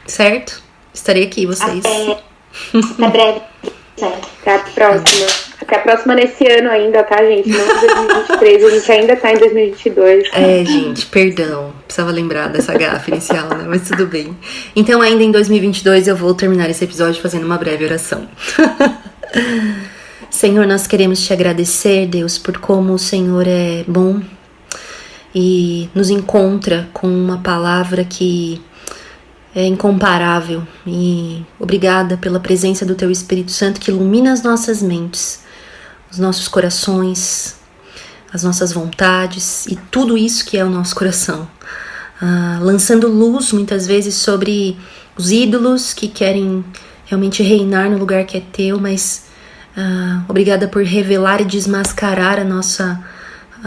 Certo? Estarei aqui, vocês. Até breve. Até a próxima. Até a próxima nesse ano ainda, tá, gente? Não em 2023, a gente ainda tá em 2022. Gente, perdão. Precisava lembrar dessa gafe inicial, né? Mas tudo bem. Então, ainda em 2022, eu vou terminar esse episódio fazendo uma breve oração. Senhor, nós queremos te agradecer, Deus, por como o Senhor é bom e nos encontra com uma palavra que é incomparável. E obrigada pela presença do Teu Espírito Santo que ilumina as nossas mentes, os nossos corações, as nossas vontades e tudo isso que é o nosso coração, lançando luz muitas vezes sobre os ídolos que querem realmente reinar no lugar que é Teu, mas obrigada por revelar e desmascarar a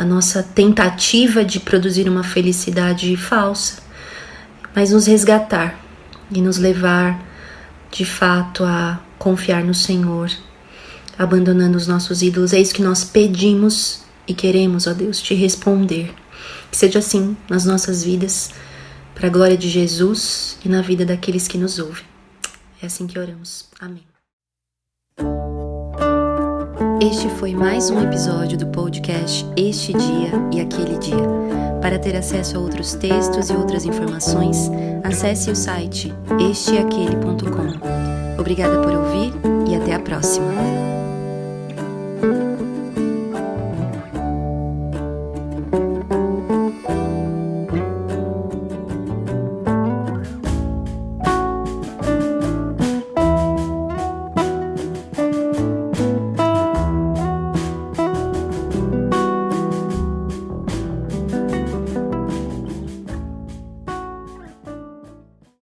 nossa tentativa de produzir uma felicidade falsa, mas nos resgatar e nos levar de fato a confiar no Senhor, abandonando os nossos ídolos. É isso que nós pedimos e queremos, ó Deus, te responder. Que seja assim nas nossas vidas, para a glória de Jesus e na vida daqueles que nos ouvem. É assim que oramos. Amém. Este foi mais um episódio do podcast Este Dia e Aquele Dia. Para ter acesso a outros textos e outras informações, acesse o site esteaquele.com. Obrigada por ouvir e até a próxima.